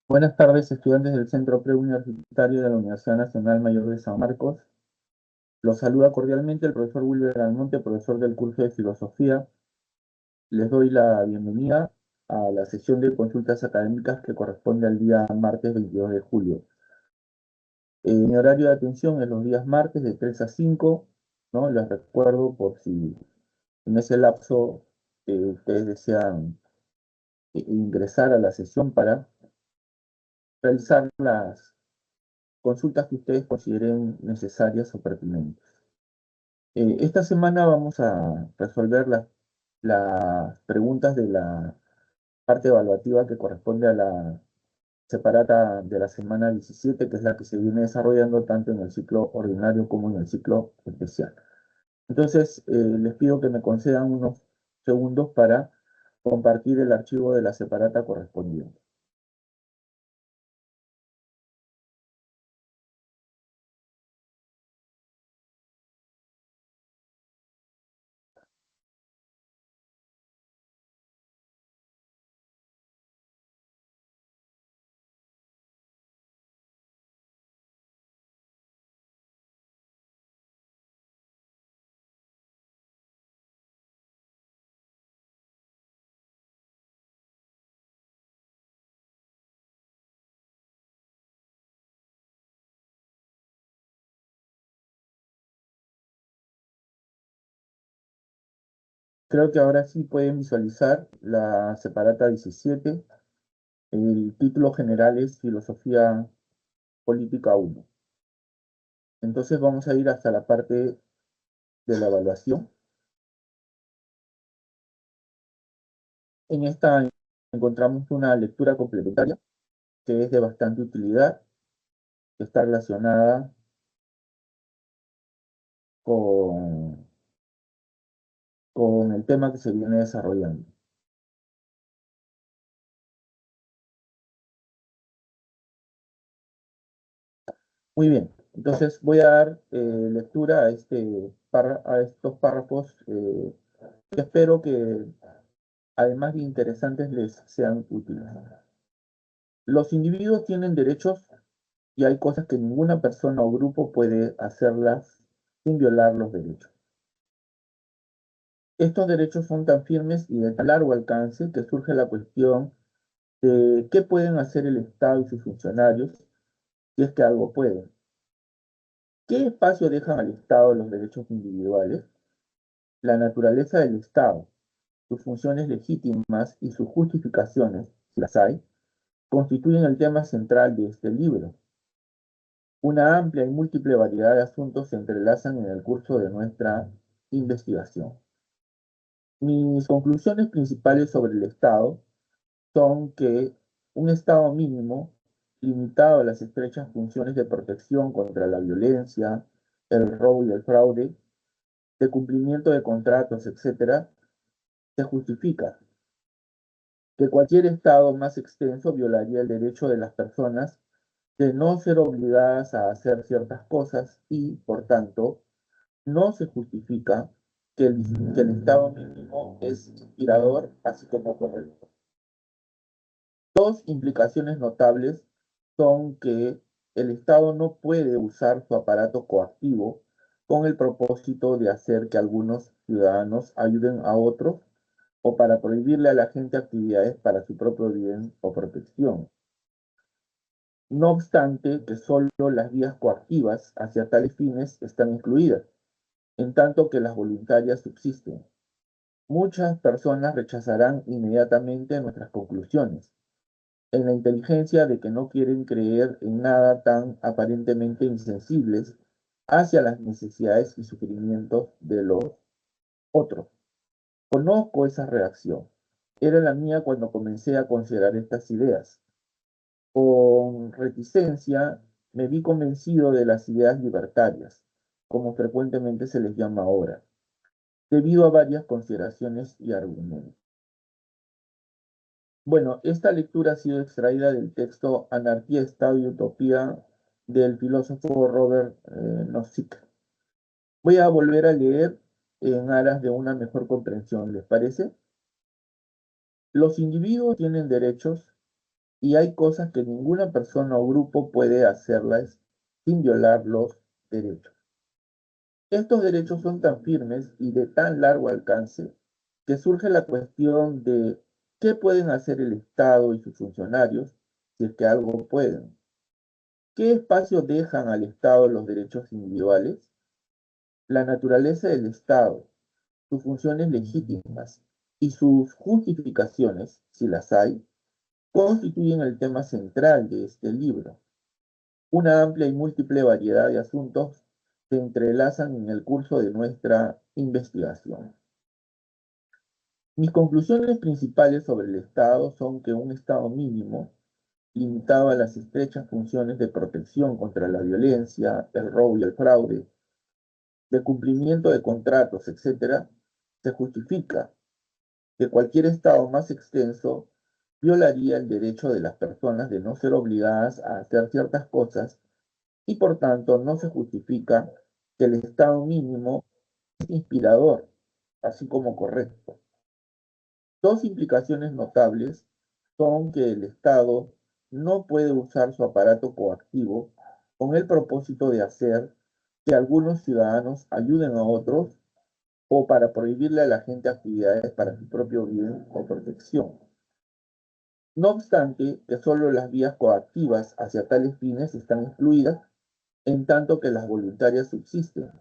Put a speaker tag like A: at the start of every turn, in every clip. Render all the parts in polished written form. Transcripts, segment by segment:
A: Buenas tardes, estudiantes del Centro Preuniversitario de la Universidad Nacional Mayor de San Marcos. Los saluda cordialmente el profesor Wilber Almonte, profesor del curso de Filosofía. Les doy la bienvenida a la sesión de consultas académicas que corresponde al día martes 22 de julio. Mi horario de atención es los días martes de 3 a 5, ¿no? Les recuerdo por si en ese lapso ustedes desean ingresar a la sesión para realizar las consultas que ustedes consideren necesarias o pertinentes. Esta semana vamos a resolver las preguntas de la parte evaluativa que corresponde a la separata de la semana 17, que es la que se viene desarrollando tanto en el ciclo ordinario como en el ciclo especial. Entonces, les pido que me concedan unos segundos para compartir el archivo de la separata correspondiente. Creo que ahora sí pueden visualizar la separata 17. El título general es Filosofía Política 1. Entonces vamos a ir hasta la parte de la evaluación. En esta encontramos una lectura complementaria que es de bastante utilidad, que está relacionada con, con el tema que se viene desarrollando. Muy bien, entonces voy a dar lectura a, a estos párrafos que espero que, además de interesantes, les sean útiles. Los individuos tienen derechos y hay cosas que ninguna persona o grupo puede hacerlas sin violar los derechos. Estos derechos son tan firmes y de tan largo alcance que surge la cuestión de qué pueden hacer el Estado y sus funcionarios si es que algo pueden. ¿Qué espacio dejan al Estado los derechos individuales? La naturaleza del Estado, sus funciones legítimas y sus justificaciones, si las hay, constituyen el tema central de este libro. Una amplia y múltiple variedad de asuntos se entrelazan en el curso de nuestra investigación. Mis conclusiones principales sobre el Estado son que un Estado mínimo, limitado a las estrechas funciones de protección contra la violencia, el robo y el fraude, de cumplimiento de contratos, etc., se justifica. Que cualquier Estado más extenso violaría el derecho de las personas de no ser obligadas a hacer ciertas cosas y, por tanto, no se justifica que el Estado mínimo es inspirador, así como correcto. Dos implicaciones notables son que el Estado no puede usar su aparato coactivo con el propósito de hacer que algunos ciudadanos ayuden a otros o para prohibirle a la gente actividades para su propio bien o protección. No obstante, que solo las vías coactivas hacia tales fines están incluidas, en tanto que las voluntarias subsisten. Muchas personas rechazarán inmediatamente nuestras conclusiones, en la inteligencia de que no quieren creer en nada tan aparentemente insensibles hacia las necesidades y sufrimientos de los otros. Conozco esa reacción. Era la mía cuando comencé a considerar estas ideas. Con reticencia me vi convencido de las ideas libertarias, como frecuentemente se les llama ahora, debido a varias consideraciones y argumentos. Bueno, esta lectura ha sido extraída del texto Anarquía, Estado y Utopía del filósofo Robert Nozick. Voy a volver a leer en aras de una mejor comprensión, ¿les parece? Los individuos tienen derechos y hay cosas que ninguna persona o grupo puede hacerlas sin violar los derechos. Estos derechos son tan firmes y de tan largo alcance que surge la cuestión de qué pueden hacer el Estado y sus funcionarios si es que algo pueden. ¿Qué espacio dejan al Estado los derechos individuales? La naturaleza del Estado, sus funciones legítimas y sus justificaciones, si las hay, constituyen el tema central de este libro. Una amplia y múltiple variedad de asuntos se entrelazan en el curso de nuestra investigación. Mis conclusiones principales sobre el Estado son que un Estado mínimo, limitado a las estrechas funciones de protección contra la violencia, el robo y el fraude, de cumplimiento de contratos, etc., se justifica que cualquier Estado más extenso violaría el derecho de las personas de no ser obligadas a hacer ciertas cosas y por tanto no se justifica que el Estado mínimo es inspirador, así como correcto. Dos implicaciones notables son que el Estado no puede usar su aparato coactivo con el propósito de hacer que algunos ciudadanos ayuden a otros o para prohibirle a la gente actividades para su propio bien o protección. No obstante, que solo las vías coactivas hacia tales fines están excluidas, en tanto que las voluntarias subsisten.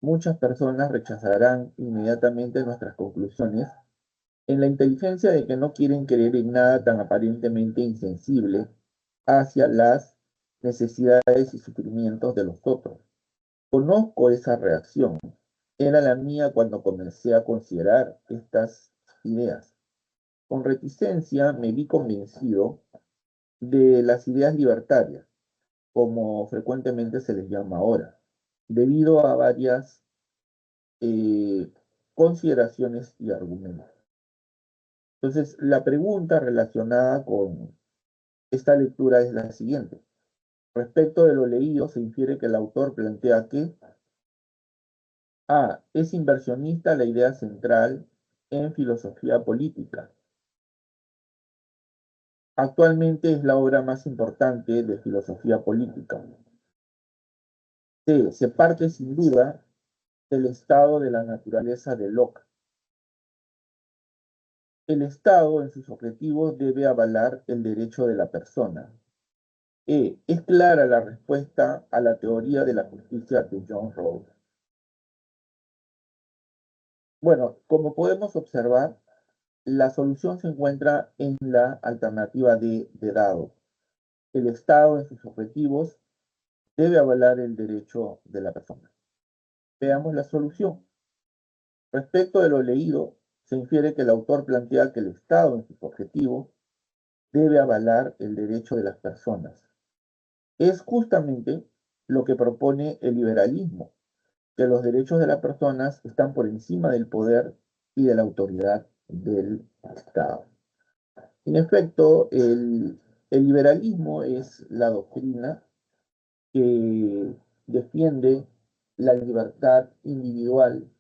A: Muchas personas rechazarán inmediatamente nuestras conclusiones en la inteligencia de que no quieren creer en nada tan aparentemente insensible hacia las necesidades y sufrimientos de los otros. Conozco esa reacción. Era la mía cuando comencé a considerar estas ideas. Con reticencia me vi convencido de las ideas libertarias, como frecuentemente se les llama ahora, debido a varias eh, consideraciones y argumentos. Entonces, la pregunta relacionada con esta lectura es la siguiente. Respecto de lo leído, se infiere que el autor plantea que A. Es inversionista la idea central en filosofía política. Actualmente es la obra más importante de filosofía política. C. Se parte sin duda del estado de la naturaleza de Locke. El Estado en sus objetivos debe avalar el derecho de la persona. Es clara la respuesta a la teoría de la justicia de John Rawls. Bueno, como podemos observar, la solución se encuentra en la alternativa de dado. El Estado en sus objetivos debe avalar el derecho de la persona. Veamos la solución. Respecto de lo leído, se infiere que el autor plantea que el Estado en sus objetivos debe avalar el derecho de las personas. Es justamente lo que propone el liberalismo, que los derechos de las personas están por encima del poder y de la autoridad del Estado. En efecto, el liberalismo es la doctrina que defiende la libertad individual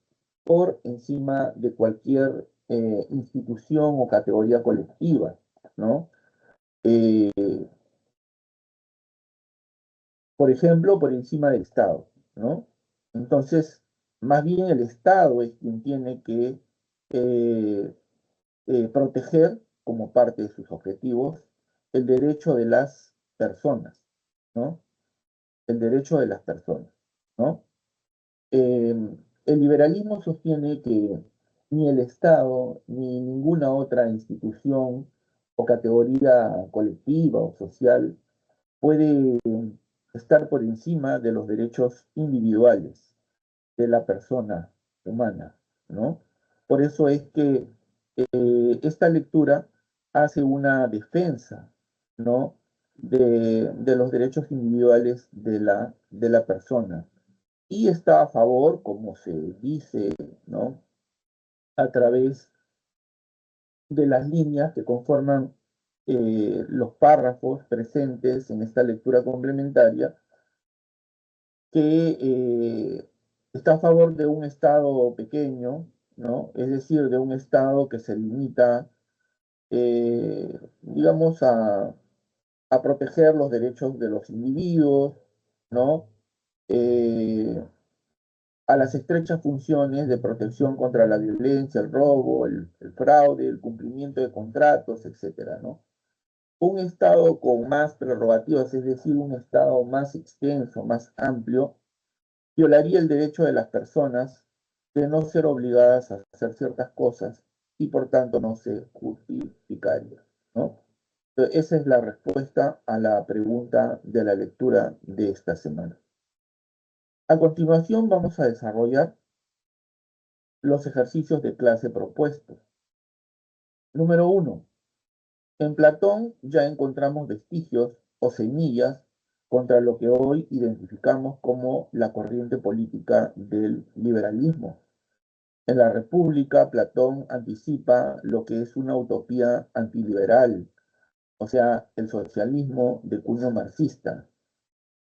A: por encima de cualquier institución o categoría colectiva, ¿no? Eh, por ejemplo, por encima del Estado, ¿no? Entonces, más bien el Estado es quien tiene que eh, proteger como parte de sus objetivos el derecho de las personas, ¿no? El derecho de las personas, ¿no? Eh, el liberalismo sostiene que ni el Estado ni ninguna otra institución o categoría colectiva o social puede estar por encima de los derechos individuales de la persona humana, ¿no? Por eso es que esta lectura hace una defensa, ¿no? De los derechos individuales de la persona y está a favor, como se dice, ¿no? A través de las líneas que conforman los párrafos presentes en esta lectura complementaria, que está a favor de un Estado pequeño, ¿no? Es decir, de un Estado que se limita, digamos, a proteger los derechos de los individuos, ¿no? Eh, a las estrechas funciones de protección contra la violencia, el robo, el fraude, el cumplimiento de contratos, etcétera, ¿no? Un Estado con más prerrogativas, es decir, un Estado más extenso, más amplio, violaría el derecho de las personas de no ser obligadas a hacer ciertas cosas y por tanto no se justificaría, ¿no? Entonces, esa es la respuesta a la pregunta de la lectura de esta semana. A continuación vamos a desarrollar los ejercicios de clase propuestos. Número 1. En Platón ya encontramos vestigios o semillas contra lo que hoy identificamos como la corriente política del liberalismo. En la República, Platón anticipa lo que es una utopía antiliberal, o sea, el socialismo de cuño marxista.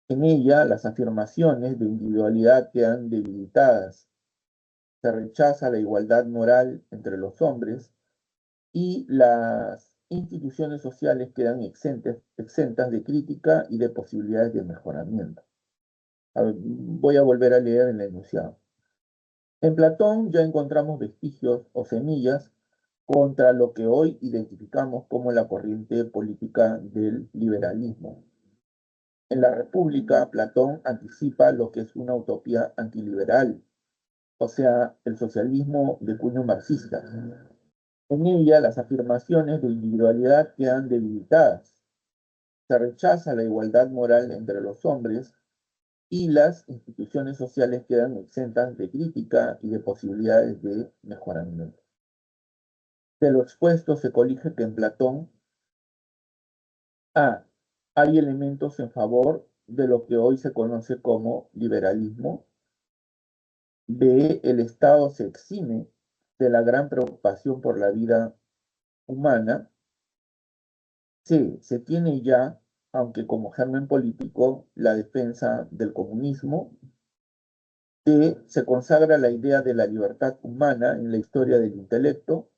A: En ella, las afirmaciones de individualidad quedan debilitadas. Se rechaza la igualdad moral entre los hombres y las instituciones sociales quedan exentas de crítica y de posibilidades de mejoramiento. Voy a volver a leer el enunciado. En Platón ya encontramos vestigios o semillas contra lo que hoy identificamos como la corriente política del liberalismo. En la República, Platón anticipa lo que es una utopía antiliberal, o sea, el socialismo de cuño marxista. En ella, las afirmaciones de individualidad quedan debilitadas. Se rechaza la igualdad moral entre los hombres y las instituciones sociales quedan exentas de crítica y de posibilidades de mejoramiento. De lo expuesto se colige que en Platón A. Hay elementos en favor de lo que hoy se conoce como liberalismo. B. El Estado se exime de la gran preocupación por la vida humana. C. Se tiene ya, aunque como germen político, la defensa del comunismo. D. Se consagra la idea de la libertad humana en la historia del intelecto.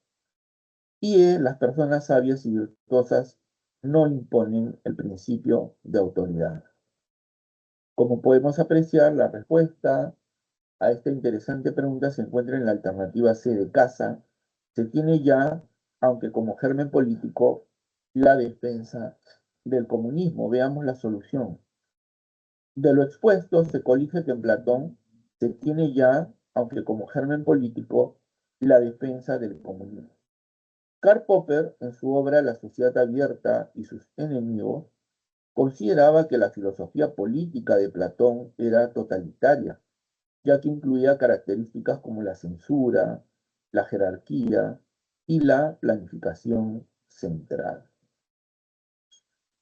A: Y E. Las personas sabias y virtuosas no imponen el principio de autoridad. Como podemos apreciar, la respuesta a esta interesante pregunta se encuentra en la alternativa C de casa. Se tiene ya, aunque como germen político, la defensa del comunismo. Veamos la solución. De lo expuesto se colige que en Platón se tiene ya, aunque como germen político, la defensa del comunismo. Karl Popper, en su obra La sociedad abierta y sus enemigos, consideraba que la filosofía política de Platón era totalitaria, ya que incluía características como la censura, la jerarquía y la planificación central.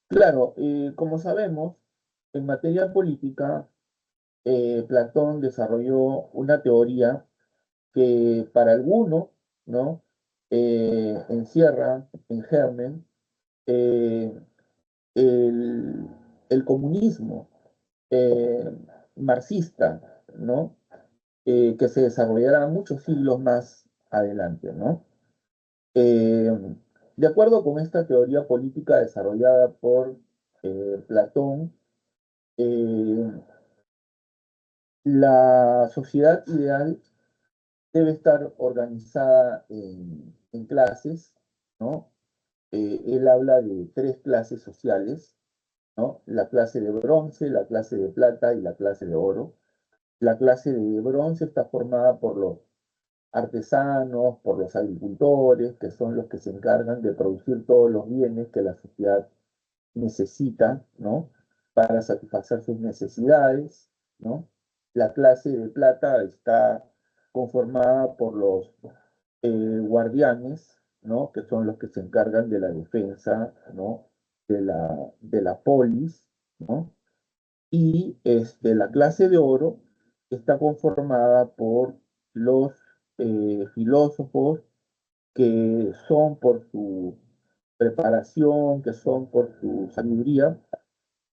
A: Claro, como sabemos, en materia política, Platón desarrolló una teoría que para algunos, ¿no? Encierra en germen eh, el, el comunismo eh, marxista, ¿no? Que se desarrollará muchos siglos más adelante, ¿no? Eh, de acuerdo con esta teoría política desarrollada por Platón, eh, la sociedad ideal debe estar organizada en clases, ¿no? Él habla de tres clases sociales, ¿no? La clase de bronce, la clase de plata y la clase de oro. La clase de bronce está formada por los artesanos, por los agricultores, que son los que se encargan de producir todos los bienes que la sociedad necesita, ¿no? Para satisfacer sus necesidades, ¿no? La clase de plata está conformada por los guardianes, ¿no? Que son los que se encargan de la defensa, ¿no? De la polis, ¿no? Y la clase de oro está conformada por los filósofos que son por su preparación, que son por su sabiduría,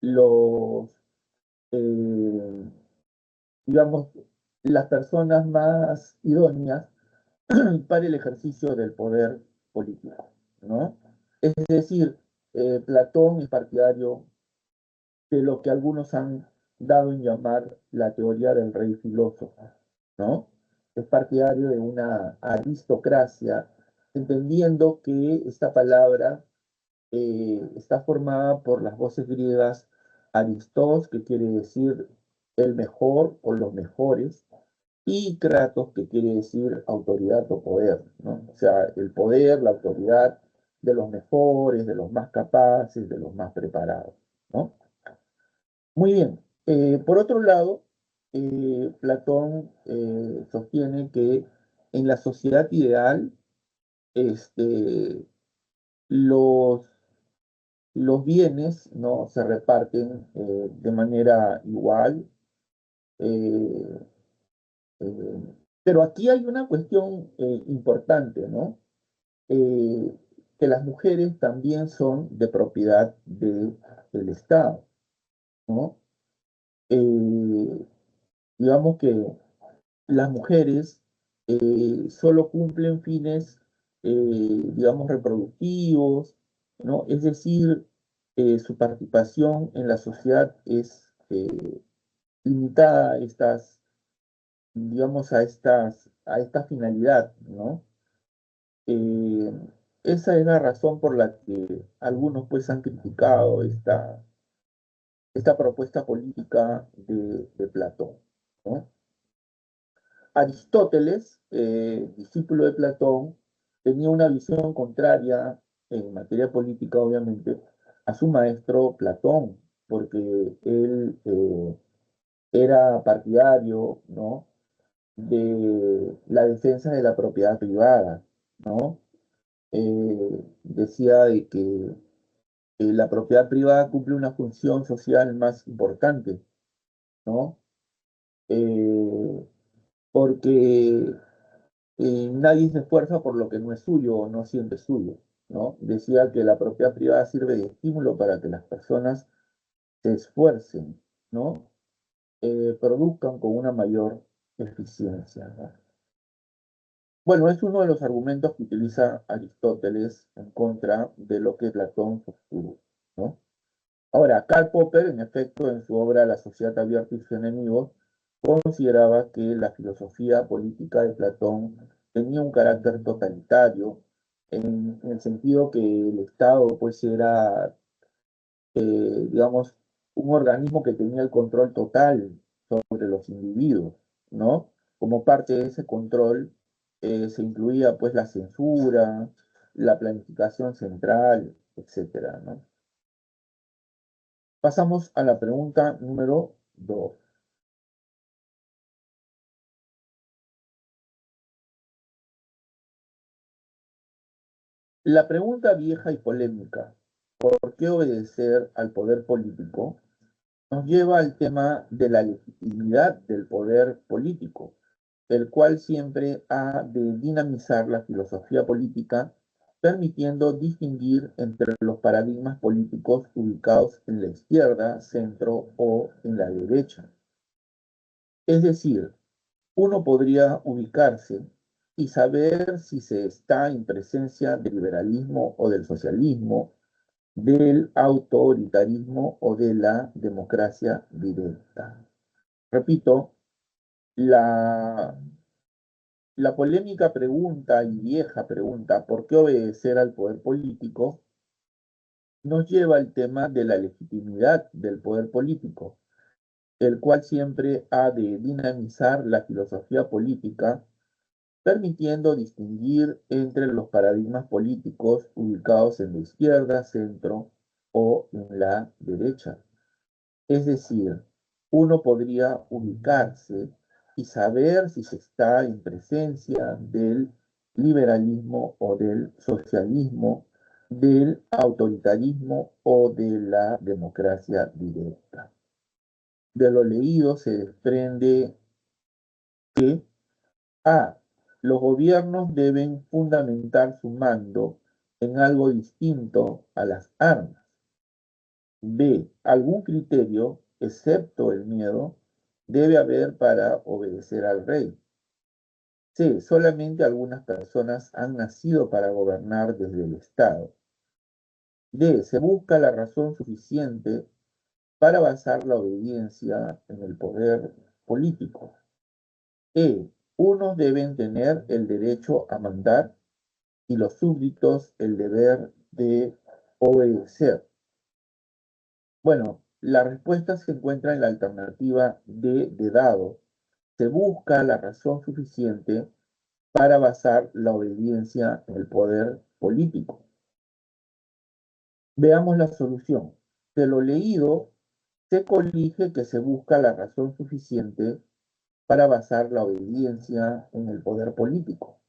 A: los, eh, digamos, las personas más idóneas para el ejercicio del poder político, ¿no? Es decir, Platón es partidario de lo que algunos han dado en llamar la teoría del rey filósofo, ¿no? Es partidario de una aristocracia, entendiendo que esta palabra está formada por las voces griegas aristos, que quiere decir el mejor o los mejores, y kratos, que quiere decir autoridad o poder, ¿no? O sea, el poder, la autoridad de los mejores, de los más capaces, de los más preparados, ¿no? Muy bien. Por otro lado, Platón sostiene que en la sociedad ideal, este, los, los bienes, ¿no?, se reparten de manera igual. eh, eh, pero aquí hay una cuestión importante, ¿no? Eh, que las mujeres también son de propiedad del Estado, ¿no? Eh, digamos que las mujeres solo cumplen fines, digamos, reproductivos, ¿no? Es decir, su participación en la sociedad es limitada a estas, digamos, a esta finalidad, ¿no? Eh, Esa es la razón por la que algunos pues han criticado esta propuesta política de Platón, ¿no? Aristóteles, discípulo de Platón, tenía una visión contraria en materia política, obviamente, a su maestro Platón, porque él era partidario, ¿no?, de la defensa de la propiedad privada, ¿no? Decía de que la propiedad privada cumple una función social más importante, ¿no? Eh, Porque nadie se esfuerza por lo que no es suyo o no siente suyo, ¿no? Decía que la propiedad privada sirve de estímulo para que las personas se esfuercen, ¿no? Produzcan con una mayor eficiencia, ¿no? Bueno, es uno de los argumentos que utiliza Aristóteles en contra de lo que Platón sostuvo, ¿no? Ahora, Karl Popper, en efecto, en su obra La sociedad abierta y sus enemigos, consideraba que la filosofía política de Platón tenía un carácter totalitario, en el sentido que el Estado pues era, digamos, un organismo que tenía el control total sobre los individuos, ¿no? Como parte de ese control se incluía pues la censura, la planificación central, etcétera, ¿no? Pasamos a la pregunta número 2. La pregunta vieja y polémica, ¿por qué obedecer al poder político?, nos lleva al tema de la legitimidad del poder político, el cual siempre ha de dinamizar la filosofía política, permitiendo distinguir entre los paradigmas políticos ubicados en la izquierda, centro o en la derecha. Es decir, uno podría ubicarse y saber si se está en presencia del liberalismo o del socialismo, del autoritarismo o de la democracia directa. Repito, la, la polémica pregunta y vieja pregunta, ¿por qué obedecer al poder político?, nos lleva al tema de la legitimidad del poder político, el cual siempre ha de dinamizar la filosofía política, permitiendo distinguir entre los paradigmas políticos ubicados en la izquierda, centro o en la derecha. Es decir, uno podría ubicarse y saber si se está en presencia del liberalismo o del socialismo, del autoritarismo o de la democracia directa. De lo leído se desprende que A. Los gobiernos deben fundamentar su mando en algo distinto a las armas. B. Algún criterio, excepto el miedo, debe haber para obedecer al rey. C. Solamente algunas personas han nacido para gobernar desde el Estado. D. Se busca la razón suficiente para basar la obediencia en el poder político. E. Unos deben tener el derecho a mandar y los súbditos el deber de obedecer. Bueno, la respuesta se encuentra en la alternativa D de dado. Se busca la razón suficiente para basar la obediencia en el poder político. Veamos la solución. De lo leído, se colige que se busca la razón suficiente para basar la obediencia en el poder político.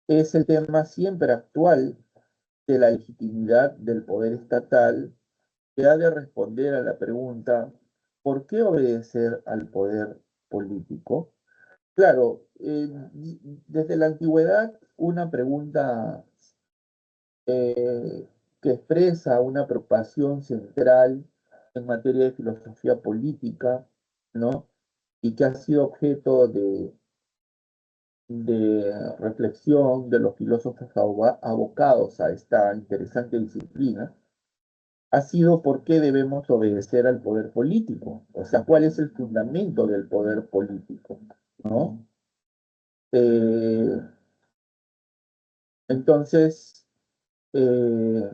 A: Es el tema siempre actual de la legitimidad del poder estatal que ha de responder a la pregunta, ¿por qué obedecer al poder político? Claro, desde la antigüedad una pregunta que expresa una preocupación central en materia de filosofía política, ¿no? Y que ha sido objeto de reflexión de los filósofos abocados a esta interesante disciplina, ha sido por qué debemos obedecer al poder político, o sea, cuál es el fundamento del poder político, ¿no? Eh, entonces, eh,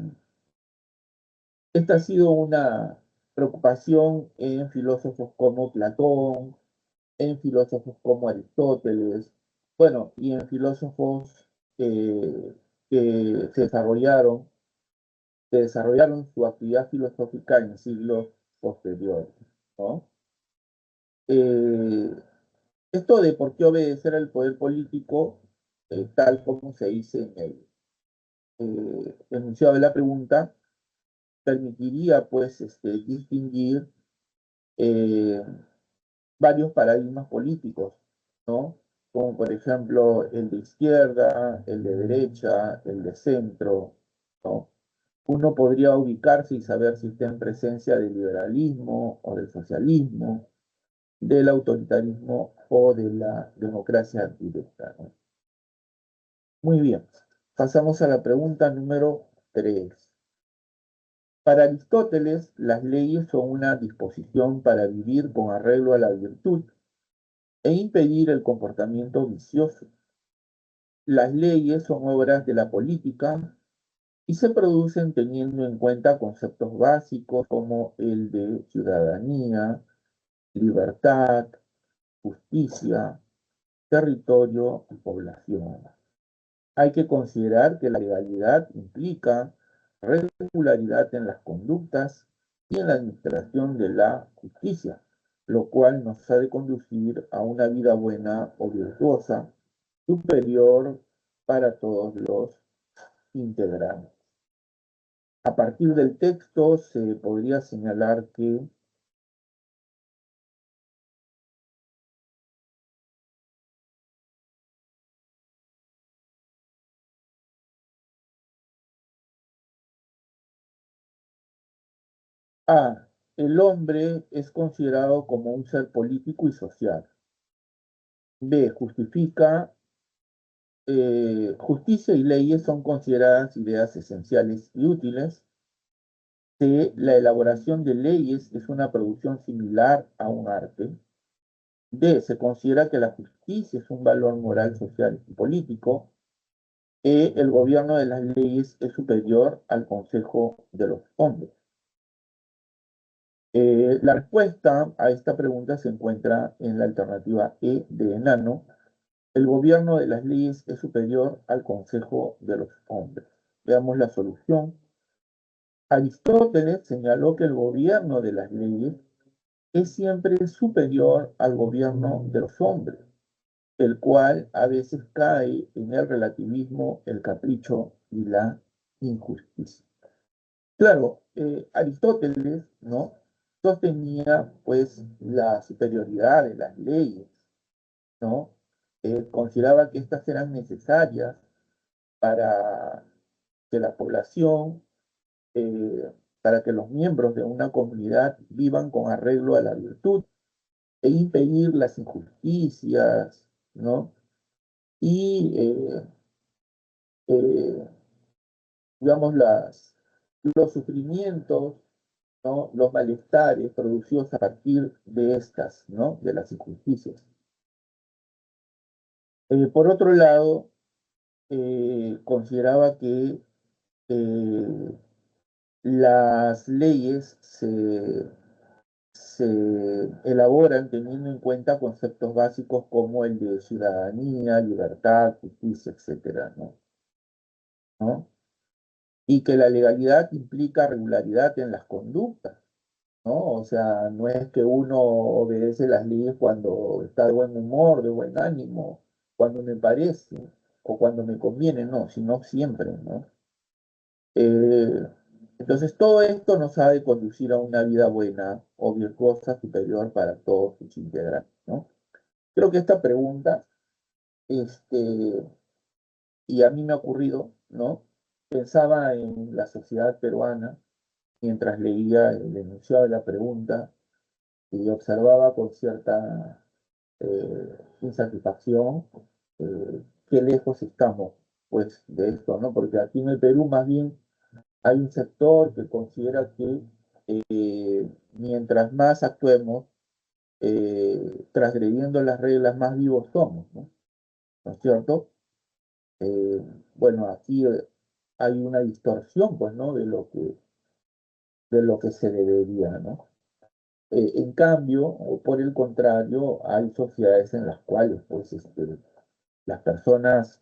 A: esta ha sido una preocupación en filósofos como Platón, en filósofos como Aristóteles, bueno, y en filósofos que desarrollaron su actividad filosófica en siglos posteriores, ¿no? Eh, Esto de por qué obedecer al poder político, tal como se dice en el enunciado de la pregunta, permitiría pues distinguir eh, varios paradigmas políticos, ¿no? Como por ejemplo el de izquierda, el de derecha, el de centro, ¿no? Uno podría ubicarse y saber si está en presencia del liberalismo o del socialismo, del autoritarismo o de la democracia directa, ¿no? Muy bien, pasamos a la pregunta número 3. Para Aristóteles, las leyes son una disposición para vivir con arreglo a la virtud e impedir el comportamiento vicioso. Las leyes son obras de la política y se producen teniendo en cuenta conceptos básicos como el de ciudadanía, libertad, justicia, territorio y población. Hay que considerar que la legalidad implica regularidad en las conductas y en la administración de la justicia, lo cual nos ha de conducir a una vida buena o virtuosa, superior para todos los integrantes. A partir del texto se podría señalar que A. El hombre es considerado como un ser político y social. B. Justicia y leyes son consideradas ideas esenciales y útiles. C. La elaboración de leyes es una producción similar a un arte. D. Se considera que la justicia es un valor moral, social y político. E. El gobierno de las leyes es superior al consejo de los hombres. La respuesta a esta pregunta se encuentra en la alternativa E de enano. El gobierno de las leyes es superior al consejo de los hombres. Veamos la solución. Aristóteles señaló que el gobierno de las leyes es siempre superior al gobierno de los hombres, el cual a veces cae en el relativismo, el capricho y la injusticia. Claro, Aristóteles, ¿no? Sostenía pues la superioridad de las leyes, ¿no? Consideraba que estas eran necesarias para que la población, para que los miembros de una comunidad vivan con arreglo a la virtud e impedir las injusticias, ¿no? Y, digamos, los sufrimientos, ¿no? Los malestares producidos a partir de estas, ¿no? De las injusticias. Por otro lado, consideraba que eh, las leyes se elaboran teniendo en cuenta conceptos básicos como el de ciudadanía, libertad, justicia, etcétera, ¿no? Y que la legalidad implica regularidad en las conductas, ¿no? O sea, no es que uno obedece las leyes cuando está de buen humor, de buen ánimo, cuando me parece o cuando me conviene, no, sino siempre, ¿no? Eh, entonces, todo esto nos ha de conducir a una vida buena o virtuosa superior para todos sus integrantes, ¿no? Creo que esta pregunta, este, y a mí me ha ocurrido, ¿no? Pensaba en la sociedad peruana mientras leía el enunciado de la pregunta y observaba con cierta insatisfacción qué lejos estamos, pues, de esto, ¿no? Porque aquí en el Perú más bien hay un sector que considera que mientras más actuemos transgrediendo las reglas, más vivos somos, ¿no? ¿No es cierto? Eh, bueno, aquí hay una distorsión, pues, ¿no? De lo que se debería, ¿no? En cambio, o por el contrario, hay sociedades en las cuales, pues, las personas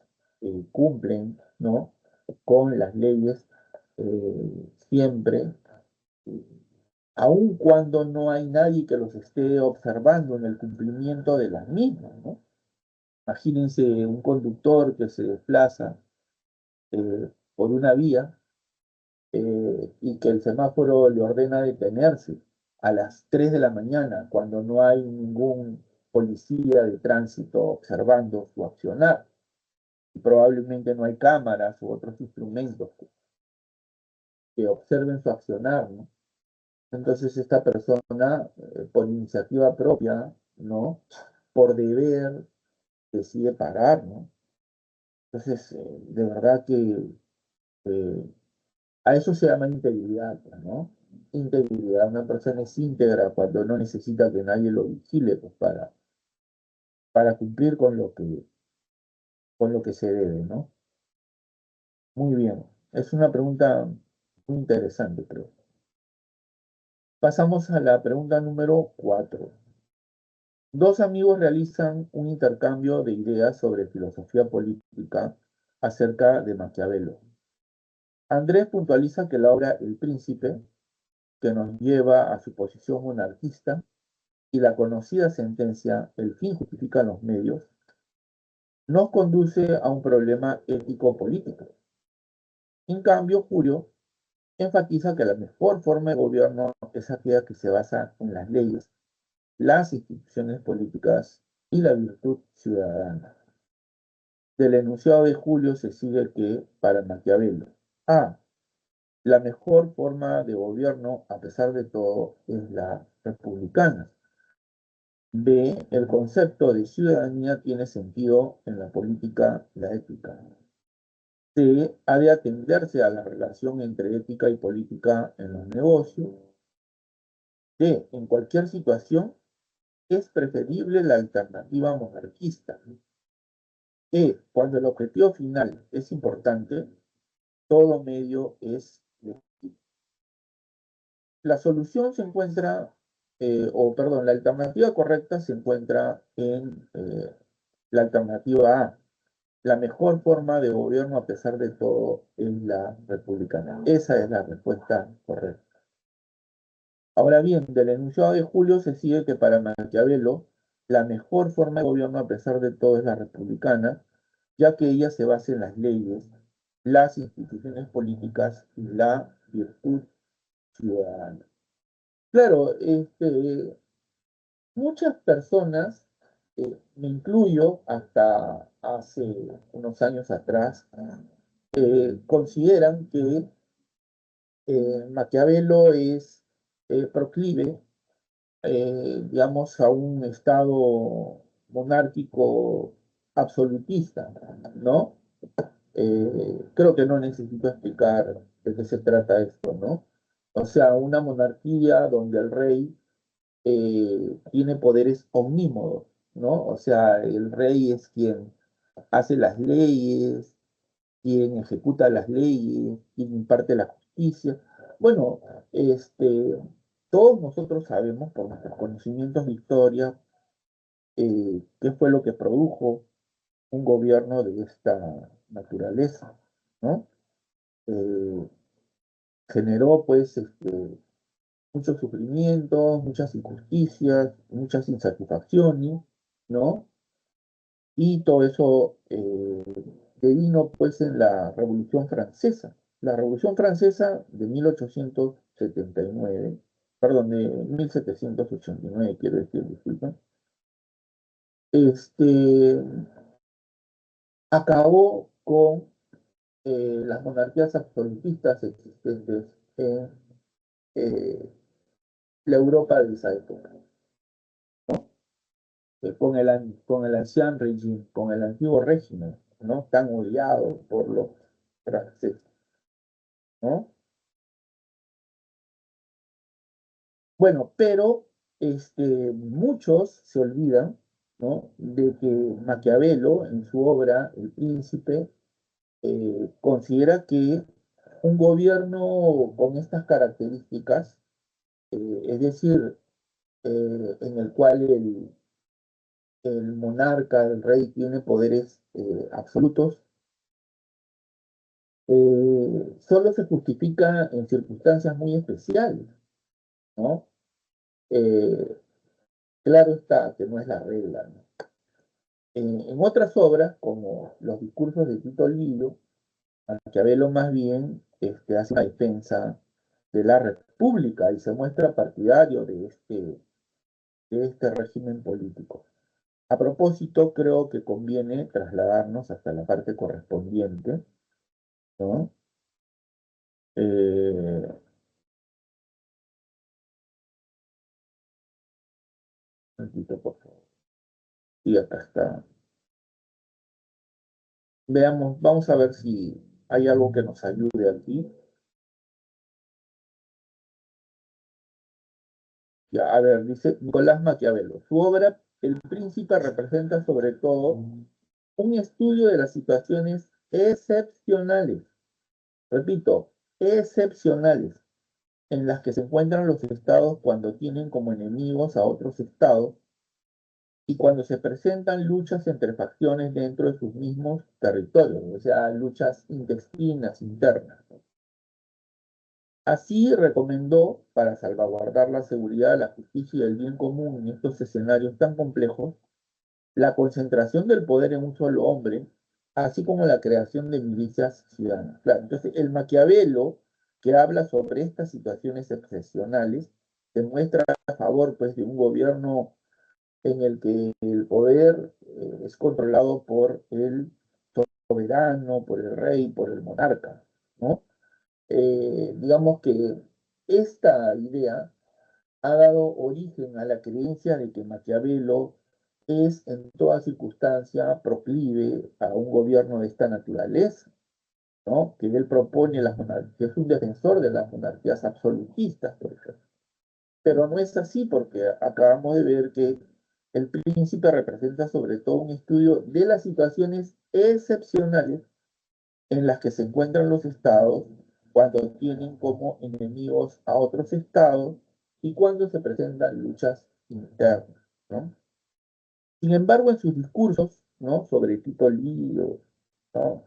A: cumplen, ¿no? Con las leyes siempre, aun cuando no hay nadie que los esté observando en el cumplimiento de las mismas, ¿no? Imagínense un conductor que se desplaza por una vía y que el semáforo le ordena detenerse a las 3 de la mañana, cuando no hay ningún policía de tránsito observando su accionar. Y probablemente no hay cámaras u otros instrumentos que observen su accionar, ¿no? Entonces esta persona, por iniciativa propia, ¿no? Por deber, decide parar, ¿no? Entonces, de verdad que eh, a eso se llama integridad, ¿no? Integridad. Una persona es íntegra cuando no necesita que nadie lo vigile, pues para cumplir con lo que se debe, ¿no? Muy bien. Es una pregunta muy interesante, creo. Pasamos a la pregunta número 4. Dos amigos realizan un intercambio de ideas sobre filosofía política acerca de Maquiavelo. Andrés puntualiza que la obra El Príncipe, que nos lleva a su posición monarquista, y la conocida sentencia El fin justifica los medios, nos conduce a un problema ético-político. En cambio, Julio enfatiza que la mejor forma de gobierno es aquella que se basa en las leyes, las instituciones políticas y la virtud ciudadana. Del enunciado de Julio se sigue que, para Maquiavelo, A. La mejor forma de gobierno, a pesar de todo, es la republicana. B. El concepto de ciudadanía tiene sentido en la política, la ética. C. Ha de atenderse a la relación entre ética y política en los negocios. D. En cualquier situación es preferible la alternativa monarquista. E. Cuando el objetivo final es importante, todo medio es legítimo. La solución se encuentra, la alternativa correcta se encuentra en la alternativa A. La mejor forma de gobierno, a pesar de todo, es la republicana. Esa es la respuesta correcta. Ahora bien, del enunciado de Julio se sigue que para Maquiavelo, la mejor forma de gobierno, a pesar de todo, es la republicana, ya que ella se basa en las leyes, las instituciones políticas y la virtud ciudadana. Claro, muchas personas, me incluyo hasta hace unos años atrás, consideran que Maquiavelo es proclive, digamos, a un estado monárquico absolutista, ¿no? Creo que no necesito explicar de qué se trata esto, ¿no? O sea, una monarquía donde el rey tiene poderes omnímodos, ¿no? O sea, el rey es quien hace las leyes, quien ejecuta las leyes, quien imparte la justicia. Bueno, este, todos nosotros sabemos por nuestros conocimientos de historia qué fue lo que produjo un gobierno de esta naturaleza, ¿no? Eh, generó pues muchos sufrimientos, muchas injusticias, muchas insatisfacciones, ¿no? Y todo eso devino pues en la Revolución Francesa. La Revolución Francesa de 1879, perdón, de 1789, quiero decir, disculpen, este, acabó con las monarquías absolutistas existentes en eh, la Europa de esa época, con el ancien régime, con el antiguo régimen, ¿no? Tan odiado por los franceses, ¿no? Bueno, pero muchos se olvidan, ¿no? De que Maquiavelo, en su obra El Príncipe, considera que un gobierno con estas características, es decir, en el cual el monarca, el rey, tiene poderes absolutos, solo se justifica en circunstancias muy especiales, ¿no? Eh, claro está que no es la regla, ¿no? En otras obras, como los discursos de Tito Livio, Maquiavelo más bien hace una defensa de la República y se muestra partidario de este régimen político. A propósito, creo que conviene trasladarnos hasta la parte correspondiente, ¿no? Un momentito, por favor. Y acá está. Veamos, vamos a ver si hay algo que nos ayude aquí. Ya, a ver, dice Nicolás Maquiavelo. Su obra, El Príncipe, representa sobre todo un estudio de las situaciones excepcionales, repito, excepcionales, en las que se encuentran los estados cuando tienen como enemigos a otros estados y cuando se presentan luchas entre facciones dentro de sus mismos territorios, o sea, luchas intestinas, internas. Así recomendó, para salvaguardar la seguridad, la justicia y el bien común en estos escenarios tan complejos, la concentración del poder en un solo hombre, así como la creación de milicias ciudadanas. Claro, entonces, el Maquiavelo, que habla sobre estas situaciones excepcionales, se muestra a favor pues, de un gobierno en el que el poder es controlado por el soberano, por el rey, por el monarca, ¿no? Digamos que esta idea ha dado origen a la creencia de que Maquiavelo es en toda circunstancia proclive a un gobierno de esta naturaleza, ¿no? Que él propone las monarquías, que es un defensor de las monarquías absolutistas, por ejemplo. Pero no es así porque acabamos de ver que el príncipe representa sobre todo un estudio de las situaciones excepcionales en las que se encuentran los estados cuando tienen como enemigos a otros estados y cuando se presentan luchas internas, ¿no? Sin embargo, en sus discursos, ¿no? Sobre Tito Livio, ¿no?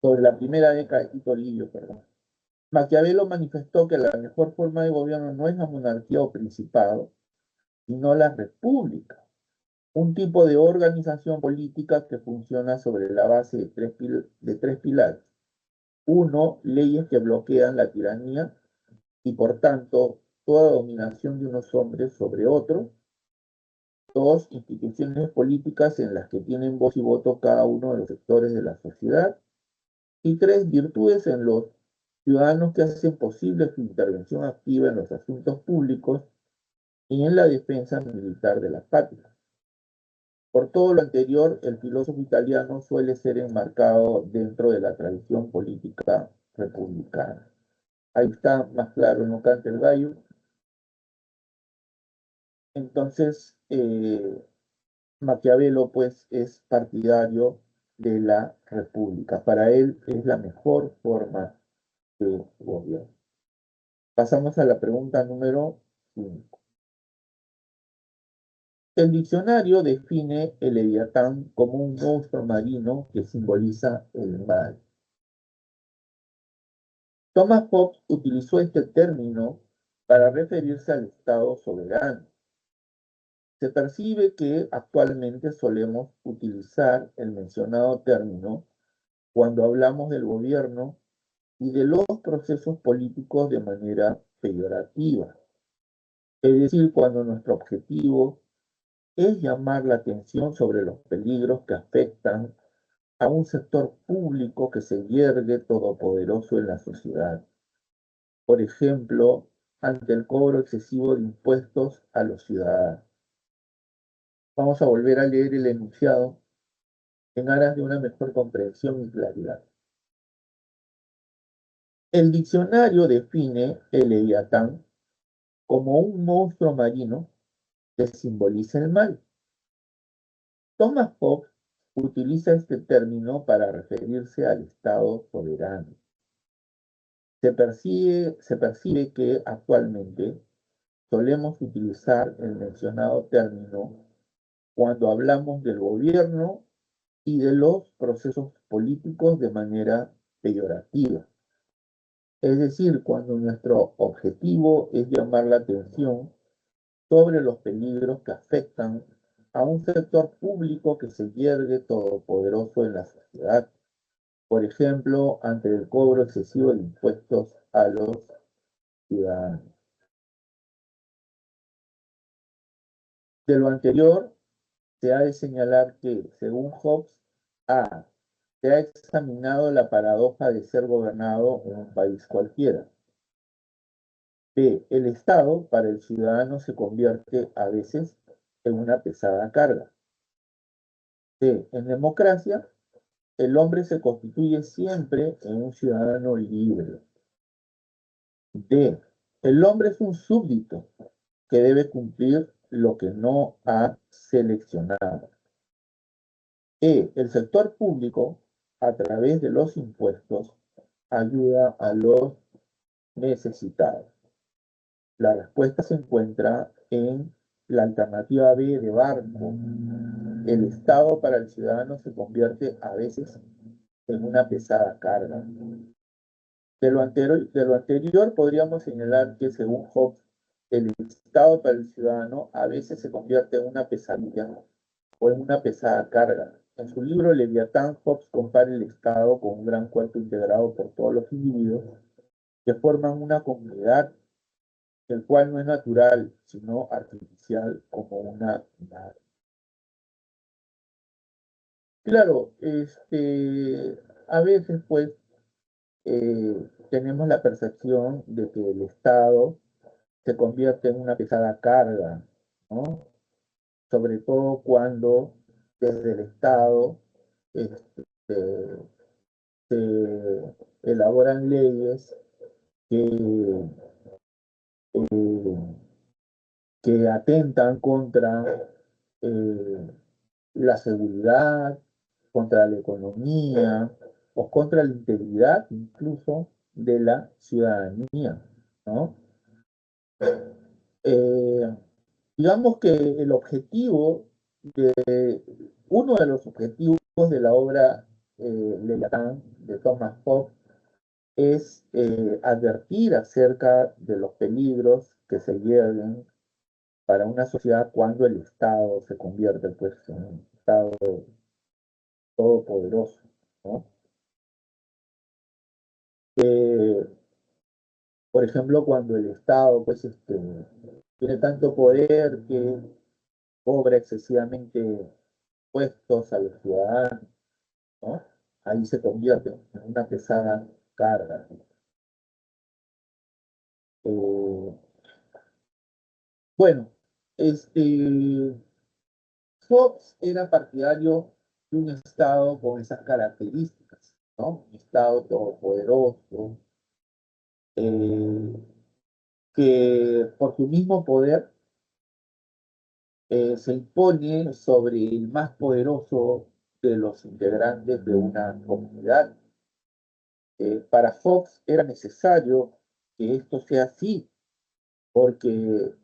A: Sobre la primera década de Tito Livio, perdón, Maquiavelo manifestó que la mejor forma de gobierno no es la monarquía o principado, sino la república, un tipo de organización política que funciona sobre la base de tres pilares. Uno, leyes que bloquean la tiranía y por tanto toda dominación de unos hombres sobre otros. Dos, instituciones políticas en las que tienen voz y voto cada uno de los sectores de la sociedad. Y tres, virtudes en los ciudadanos que hacen posible su intervención activa en los asuntos públicos y en la defensa militar de la patria. Por todo lo anterior, el filósofo italiano suele ser enmarcado dentro de la tradición política republicana. Ahí está más claro, no canta el gallo. Entonces, Maquiavelo, pues, es partidario de la república. Para él es la mejor forma de gobierno. Pasamos a la pregunta número 5. El diccionario define el leviatán como un monstruo marino que simboliza el mal. Thomas Hobbes utilizó este término para referirse al Estado soberano. Se percibe que actualmente solemos utilizar el mencionado término cuando hablamos del gobierno y de los procesos políticos de manera peyorativa. Es decir, cuando nuestro objetivo es llamar la atención sobre los peligros que afectan a un sector público que se yergue todopoderoso en la sociedad. Por ejemplo, ante el cobro excesivo de impuestos a los ciudadanos. Vamos a volver a leer el enunciado en aras de una mejor comprensión y claridad. El diccionario define el leviatán como un monstruo marino que simboliza el mal. Thomas Hobbes utiliza este término para referirse al Estado soberano. Se percibe que actualmente solemos utilizar el mencionado término cuando hablamos del gobierno y de los procesos políticos de manera peyorativa. Es decir, cuando nuestro objetivo es llamar la atención sobre los peligros que afectan a un sector público que se yergue todopoderoso en la sociedad. Por ejemplo, ante el cobro excesivo de impuestos a los ciudadanos. De lo anterior, se ha de señalar que, según Hobbes, A. Se ha examinado la paradoja de ser gobernado en un país cualquiera. B. El Estado para el ciudadano se convierte a veces en una pesada carga. C. En democracia, el hombre se constituye siempre en un ciudadano libre. D. El hombre es un súbdito que debe cumplir lo que no ha seleccionado. E. El sector público, a través de los impuestos, ayuda a los necesitados. La respuesta se encuentra en la alternativa B de Barco. El Estado para el ciudadano se convierte a veces en una pesada carga. De lo anterior podríamos señalar que, según Hobbes, el Estado para el ciudadano a veces se convierte en una pesadilla o en una pesada carga. En su libro Leviatán, Hobbes compara el Estado con un gran cuerpo integrado por todos los individuos que forman una comunidad, el cual no es natural, sino artificial, como una nave. Claro, a veces pues tenemos la percepción de que el Estado se convierte en una pesada carga, ¿no? Sobre todo cuando desde el Estado este, se elaboran leyes que, eh, que atentan contra eh, la seguridad, contra la economía o contra la integridad incluso de la ciudadanía, ¿no? Eh, digamos que el objetivo, uno de los objetivos de la obra Leviatán de Thomas Hobbes es advertir acerca de los peligros que se llevan para una sociedad cuando el Estado se convierte pues, en un Estado todopoderoso, ¿no? Eh, por ejemplo, cuando el Estado pues, tiene tanto poder que cobra excesivamente impuestos a los ciudadanos, ¿no? Ahí se convierte en una pesada carga. Eh, bueno, Fox era partidario de un Estado con esas características. ¿no? Un Estado todopoderoso, eh, que por su mismo poder se impone sobre el más poderoso de los integrantes de una comunidad. Para Fox era necesario que esto sea así, porque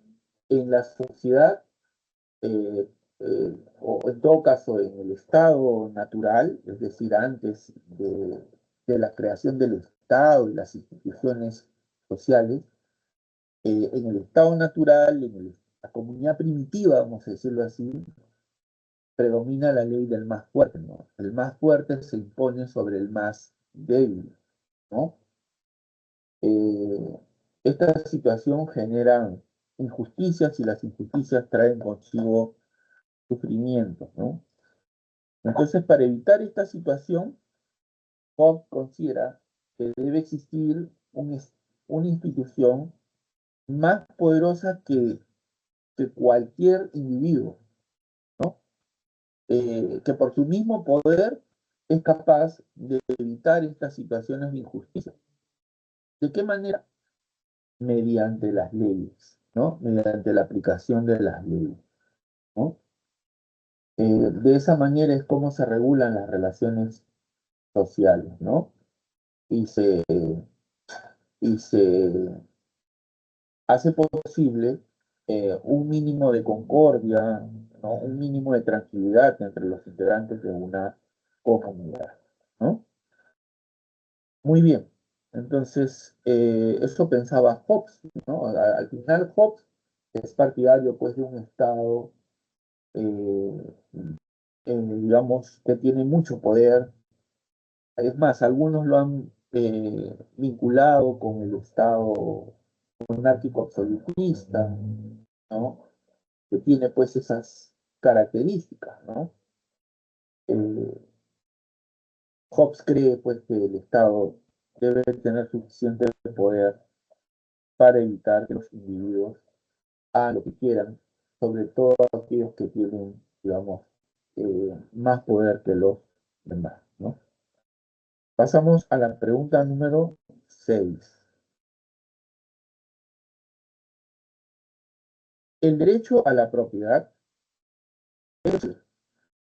A: en la sociedad, eh, o en todo caso en el estado natural, es decir, antes de la creación del Estado y las instituciones sociales, en el estado natural, la comunidad primitiva, vamos a decirlo así, predomina la ley del más fuerte, ¿no? El más fuerte se impone sobre el más débil, ¿no? Eh, esta situación genera injusticias y las injusticias traen consigo sufrimiento, ¿no? Entonces, para evitar esta situación, Hobbes considera que debe existir una institución más poderosa que cualquier individuo, ¿no? Que por su mismo poder es capaz de evitar estas situaciones de injusticia. ¿De qué manera? Mediante las leyes, ¿no? Mediante la aplicación de las leyes, ¿no? De esa manera es como se regulan las relaciones sociales, ¿no? Y y se hace posible un mínimo de concordia, ¿no? Un mínimo de tranquilidad entre los integrantes de una comunidad, ¿no? Muy bien. Entonces, eso pensaba Hobbes, ¿no? Al final, Hobbes es partidario, pues, de un Estado, eh, digamos, que tiene mucho poder. Es más, algunos lo han vinculado con el Estado monárquico absolutista, ¿no? Que tiene, pues, esas características, ¿no? Eh, Hobbes cree, pues, que el Estado debe tener suficiente poder para evitar que los individuos hagan lo que quieran, sobre todo aquellos que tienen, digamos, más poder que los demás, ¿no? Pasamos a la pregunta número 6. El derecho a la propiedad, es decir,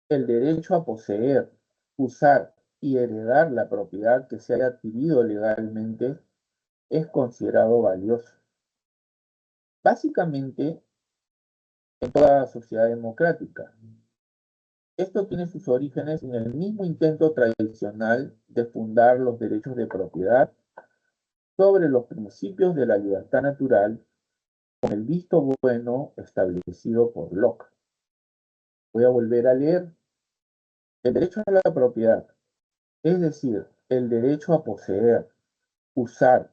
A: el derecho a poseer, usar y heredar la propiedad que se haya adquirido legalmente, es considerado valioso. Básicamente, en toda sociedad democrática, esto tiene sus orígenes en el mismo intento tradicional de fundar los derechos de propiedad sobre los principios de la libertad natural con el visto bueno establecido por Locke. Voy a volver a leer. El derecho a la propiedad, es decir, el derecho a poseer, usar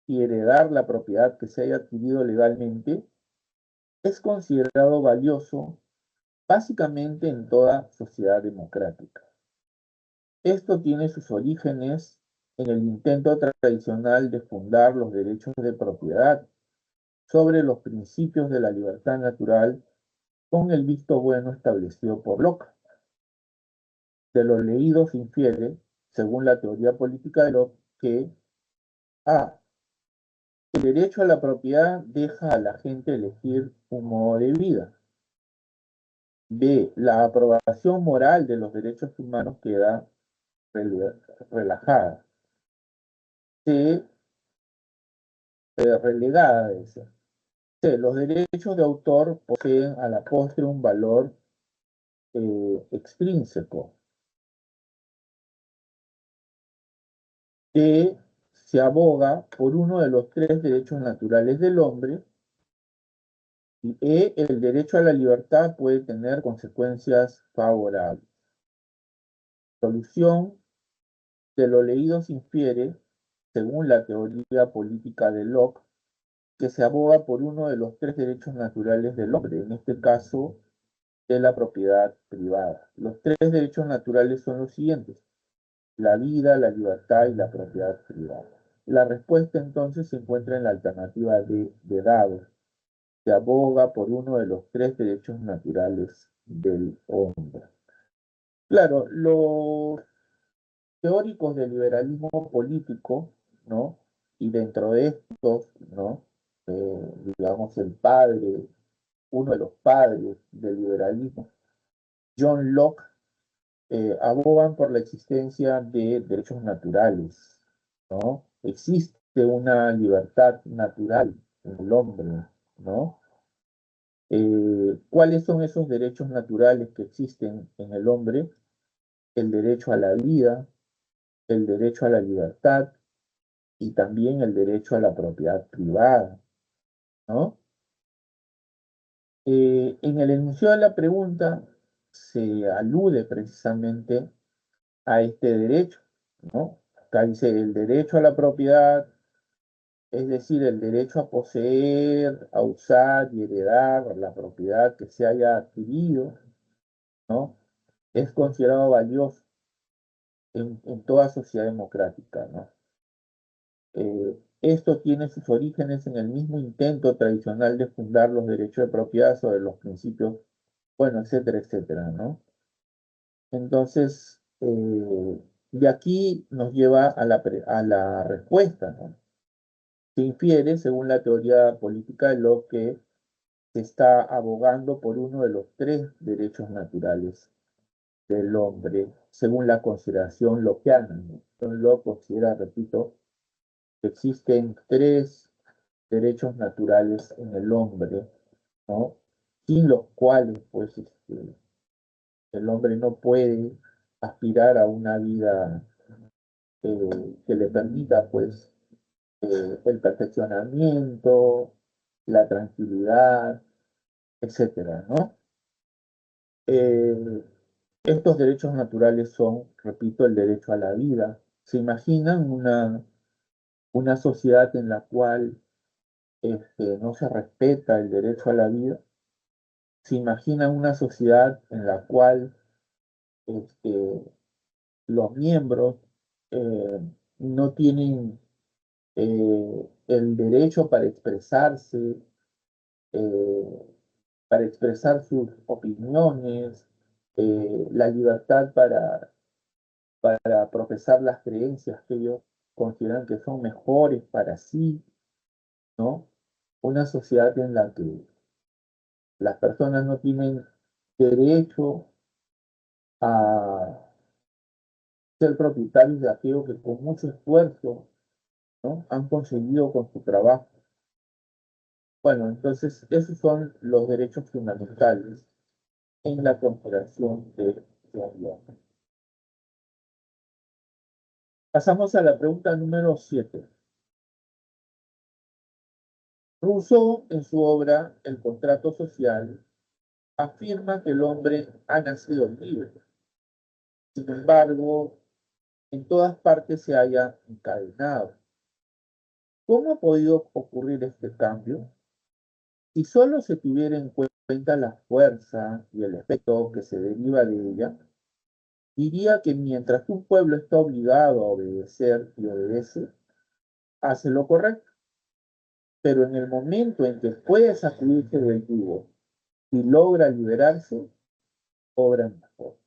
A: y heredar la propiedad que se haya adquirido legalmente, es considerado valioso básicamente en toda sociedad democrática. Esto tiene sus orígenes en el intento tradicional de fundar los derechos de propiedad sobre los principios de la libertad natural con el visto bueno establecido por Locke. De lo leído se infiere, según la teoría política de Locke, que A. El derecho a la propiedad deja a la gente elegir un modo de vida. B. La aprobación moral de los derechos humanos queda relajada. C. Relegada, debe ser. C. Los derechos de autor poseen a la postre un valor extrínseco. D. Se aboga por uno de los tres derechos naturales del hombre. Y E. El derecho a la libertad puede tener consecuencias favorables. Solución. De lo leído se infiere, según la teoría política de Locke, que se aboga por uno de los tres derechos naturales del hombre, en este caso de la propiedad privada. Los tres derechos naturales son los siguientes: la vida, la libertad y la propiedad privada. La respuesta entonces se encuentra en la alternativa de dado, que aboga por uno de los tres derechos naturales del hombre. Claro, los teóricos del liberalismo político, ¿no? Y dentro de estos, ¿no? Digamos, uno de los padres del liberalismo, John Locke, abogan por la existencia de derechos naturales, ¿no? Existe una libertad natural en el hombre, ¿no? ¿Cuáles son esos derechos naturales que existen en el hombre? El derecho a la vida, el derecho a la libertad y también el derecho a la propiedad privada, ¿no? En el enunciado de la pregunta se alude precisamente a este derecho, ¿no? Acá dice el derecho a la propiedad, es decir, el derecho a poseer, a usar y heredar la propiedad que se haya adquirido, ¿no? Es considerado valioso en toda sociedad democrática, ¿no? Esto tiene sus orígenes en el mismo intento tradicional de fundar los derechos de propiedad sobre los principios, bueno, etcétera, etcétera, ¿no? Entonces, de aquí nos lleva a la respuesta, ¿no? Se infiere, según la teoría política de Locke, que se está abogando por uno de los tres derechos naturales del hombre, según la consideración lockeana, ¿no? Entonces, Locke considera, repito, que existen tres derechos naturales en el hombre, ¿no? Sin los cuales, pues, el hombre no puede aspirar a una vida que le permita, pues, el perfeccionamiento, la tranquilidad, etcétera, ¿no? Eh, Estos derechos naturales son, repito, el derecho a la vida. ¿Se imaginan una sociedad en la cual no se respeta el derecho a la vida? ¿Se imaginan una sociedad en la cual este, los miembros eh, no tienen el derecho eh, para expresar sus opiniones, la libertad para profesar las creencias que ellos consideran que son mejores para sí, ¿no? Una sociedad en la que las personas no tienen derecho a ser propietarios de aquello que con mucho esfuerzo, ¿no? Han conseguido con su trabajo. Bueno, entonces esos son los derechos fundamentales en la Conspiración de John Locke. Pasamos a la pregunta número 7. Rousseau, en su obra El contrato social, afirma que el hombre ha nacido libre. Sin embargo, en todas partes se haya encadenado. ¿Cómo ha podido ocurrir este cambio? Si solo se tuviera en cuenta la fuerza y el efecto que se deriva de ella, diría que mientras un pueblo está obligado a obedecer y obedece, hace lo correcto. Pero en el momento en que puede sacudirse del yugo y logra liberarse, obra mejor.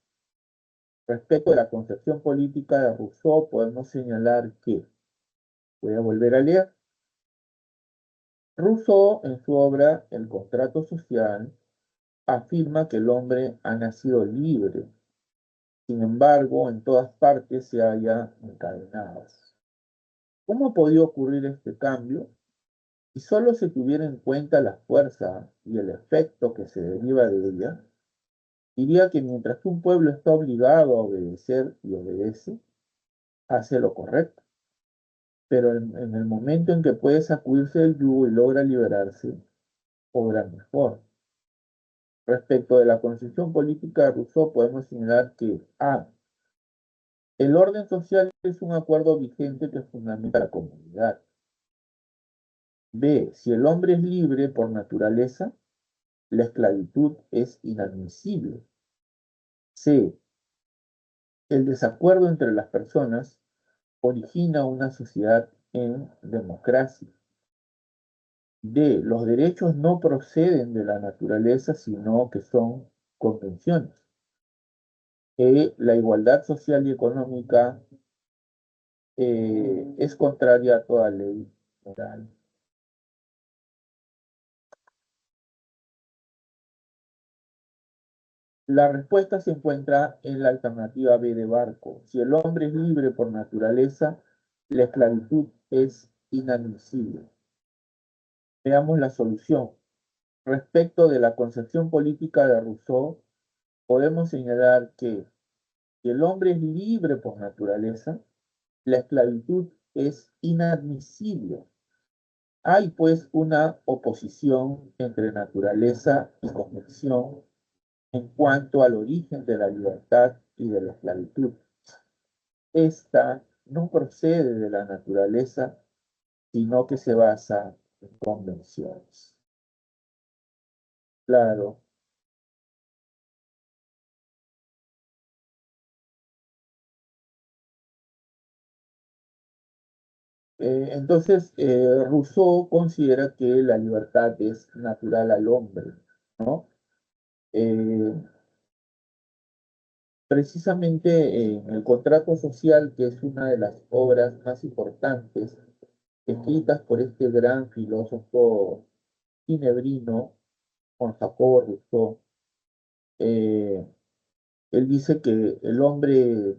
A: Respecto a la concepción política de Rousseau, podemos señalar que, voy a volver a leer, Rousseau, en su obra El contrato social, afirma que el hombre ha nacido libre, sin embargo, en todas partes se halla encadenado. ¿Cómo ha podido ocurrir este cambio? Si solo se tuviera en cuenta la fuerza y el efecto que se deriva de ella, diría que mientras un pueblo está obligado a obedecer y obedece, hace lo correcto. Pero en el momento en que puede sacudirse del yugo y logra liberarse, obra mejor. Respecto de la concepción política de Rousseau, podemos señalar que A. El orden social es un acuerdo vigente que fundamenta la comunidad. B. Si el hombre es libre por naturaleza, la esclavitud es inadmisible. C. El desacuerdo entre las personas origina una sociedad en democracia. D. Los derechos no proceden de la naturaleza, sino que son convenciones. E. La igualdad social y económica es contraria a toda ley moral. La respuesta se encuentra en la alternativa B de Barco. Si el hombre es libre por naturaleza, la esclavitud es inadmisible. Veamos la solución. Respecto de la concepción política de Rousseau, podemos señalar que si el hombre es libre por naturaleza, la esclavitud es inadmisible. Hay pues una oposición entre naturaleza y convicción en cuanto al origen de la libertad y de la esclavitud. Esta no procede de la naturaleza, sino que se basa en convenciones. Claro. Entonces, Rousseau considera que la libertad es natural al hombre, ¿no? Eh, Precisamente en el contrato social, que es una de las obras más importantes escritas por este gran filósofo ginebrino, Juan Jacobo Rousseau, eh, él dice que el hombre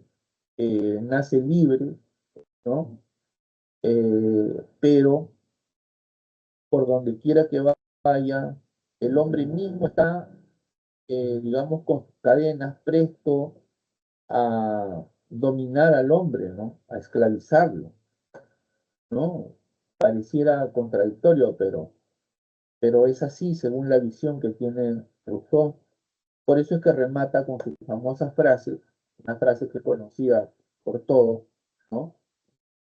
A: nace libre, ¿no? Pero por donde quiera que vaya, el hombre mismo está, digamos, con sus cadenas presto a dominar al hombre, ¿no? A esclavizarlo, ¿no? Pareciera contradictorio, pero es así según la visión que tiene Rousseau. Por eso es que remata con su famosa frase, una frase que es conocida por todos, ¿no?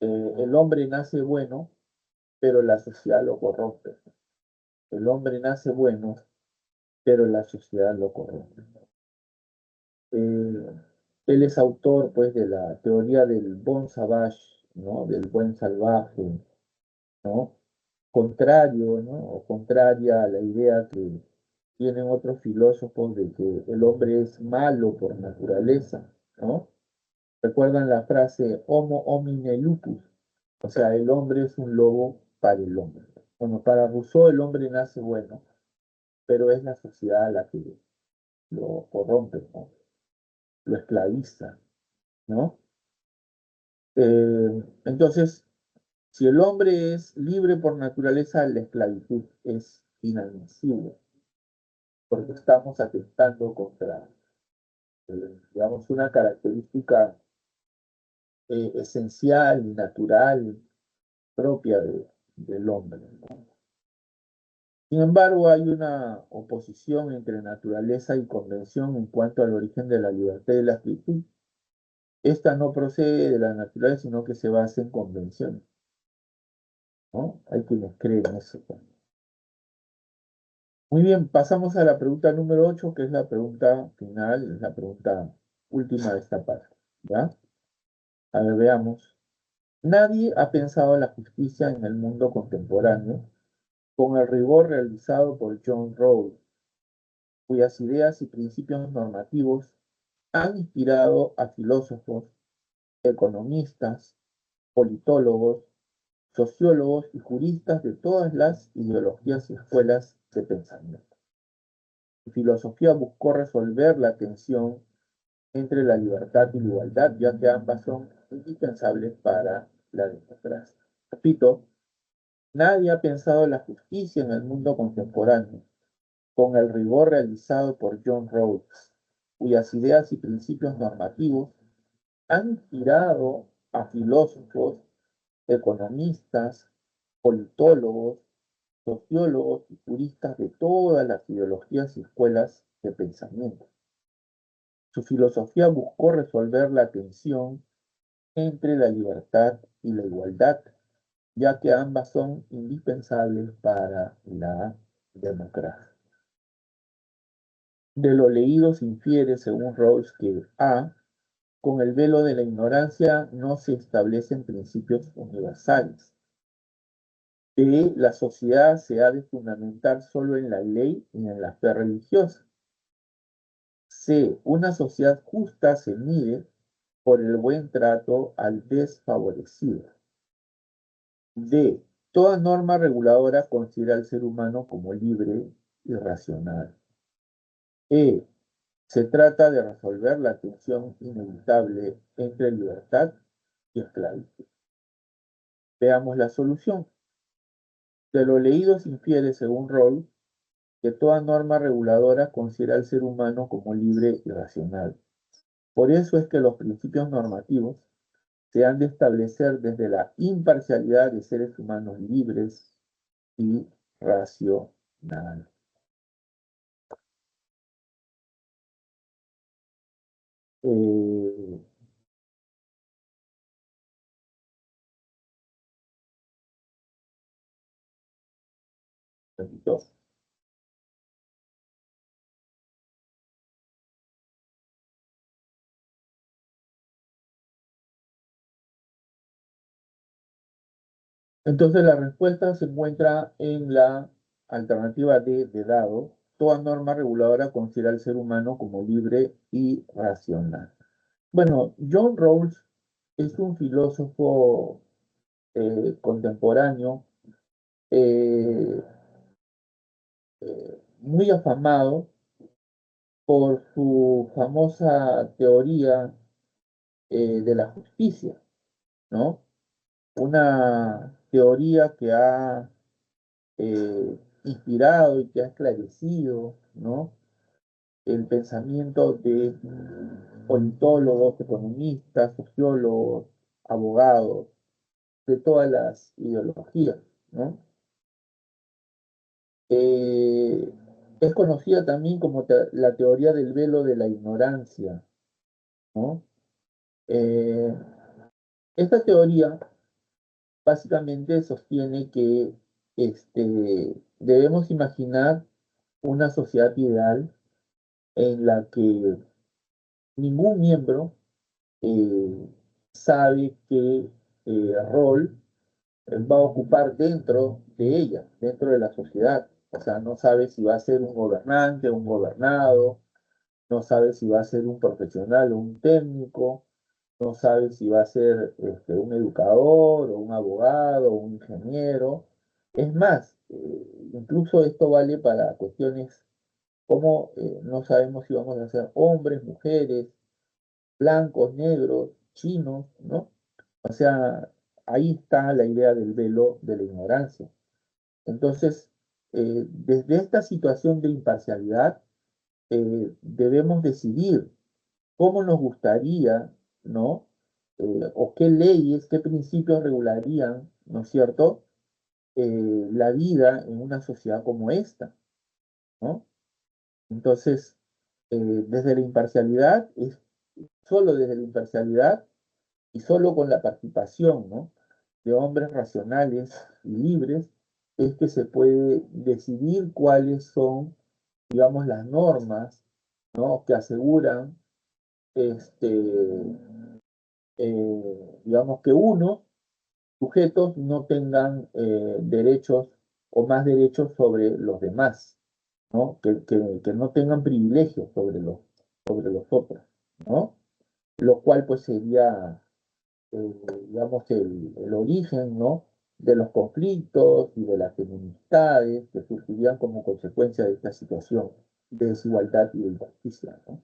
A: El hombre nace bueno, pero la sociedad lo corrompe. El hombre nace bueno, pero la sociedad lo corrompe. Eh, Él es autor, pues, de la teoría del bon sauvage, ¿no? Del buen salvaje, ¿no? Contrario, ¿no? O contraria a la idea que tienen otros filósofos de que el hombre es malo por naturaleza, ¿no? ¿Recuerdan la frase homo homine lupus? O sea, el hombre es un lobo para el hombre. Bueno, para Rousseau el hombre nace bueno, pero es la sociedad la que lo corrompe, ¿no? Lo esclaviza, ¿no? Entonces, si el hombre es libre por naturaleza, la esclavitud es inadmisible, porque estamos atentando contra, digamos, una característica esencial y natural propia del hombre, ¿no? Sin embargo, hay una oposición entre naturaleza y convención en cuanto al origen de la libertad y de la esclavitud. Esta no procede de la naturaleza, sino que se basa en convenciones, ¿no? Hay quienes creen eso también. Muy bien, pasamos a la pregunta número 8, que es la pregunta final, es la pregunta última de esta parte, ¿ya? A ver, veamos. Nadie ha pensado la justicia en el mundo contemporáneo con el rigor realizado por John Rawls, cuyas ideas y principios normativos han inspirado a filósofos, economistas, politólogos, sociólogos y juristas de todas las ideologías y escuelas de pensamiento. Su filosofía buscó resolver la tensión entre la libertad y la igualdad, ya que ambas son indispensables para la democracia. Repito, nadie ha pensado la justicia en el mundo contemporáneo con el rigor realizado por John Rawls, cuyas ideas y principios normativos han inspirado a filósofos, economistas, politólogos, sociólogos y juristas de todas las ideologías y escuelas de pensamiento. Su filosofía buscó resolver la tensión entre la libertad y la igualdad, ya que ambas son indispensables para la democracia. De lo leído se infiere, según Rawls, que A, con el velo de la ignorancia no se establecen principios universales. B, la sociedad se ha de fundamentar solo en la ley y en la fe religiosa. C, una sociedad justa se mide por el buen trato al desfavorecido. D. Toda norma reguladora considera al ser humano como libre y racional. E. Se trata de resolver la tensión inevitable entre libertad y esclavitud. Veamos la solución. De lo leído se infiere, según Rawls, que toda norma reguladora considera al ser humano como libre y racional. Por eso es que los principios normativos se han de establecer desde la imparcialidad de seres humanos libres y racionales. Eh, Entonces la respuesta se encuentra en la alternativa D de dado. Toda norma reguladora considera al ser humano como libre y racional. Bueno, John Rawls es un filósofo contemporáneo eh, muy afamado por su famosa teoría de la justicia, ¿no? Una teoría que ha inspirado y que ha esclarecido, ¿no? El pensamiento de politólogos, economistas, sociólogos, abogados, de todas las ideologías, ¿no? Eh, es conocida también como la teoría del velo de la ignorancia, ¿no? Eh, esta teoría básicamente sostiene que debemos imaginar una sociedad ideal en la que ningún miembro eh, sabe qué rol va a ocupar dentro de ella, dentro de la sociedad. O sea, no sabe si va a ser un gobernante, un gobernado, no sabe si va a ser un profesional o un técnico, no sabe si va a ser un educador o un abogado o un ingeniero. Es más, incluso esto vale para cuestiones como no sabemos si vamos a ser hombres, mujeres, blancos, negros, chinos, ¿no? O sea, ahí está la idea del velo de la ignorancia. Entonces, desde esta situación de imparcialidad, debemos decidir cómo nos gustaría, ¿no? O qué leyes, qué principios regularían, ¿no es cierto?, la vida en una sociedad como esta, ¿no? Entonces, desde la imparcialidad, es solo desde la imparcialidad y solo con la participación, ¿no?, de hombres racionales y libres, es que se puede decidir cuáles son, digamos, las normas, ¿no?, que aseguran este, digamos, que unos sujetos no tengan derechos o más derechos sobre los demás, ¿no? Que no tengan privilegios sobre los otros, ¿no? Lo cual pues sería, digamos, el origen, ¿no?, de los conflictos y de las enemistades que surgirían como consecuencia de esta situación de desigualdad y de injusticia, ¿no?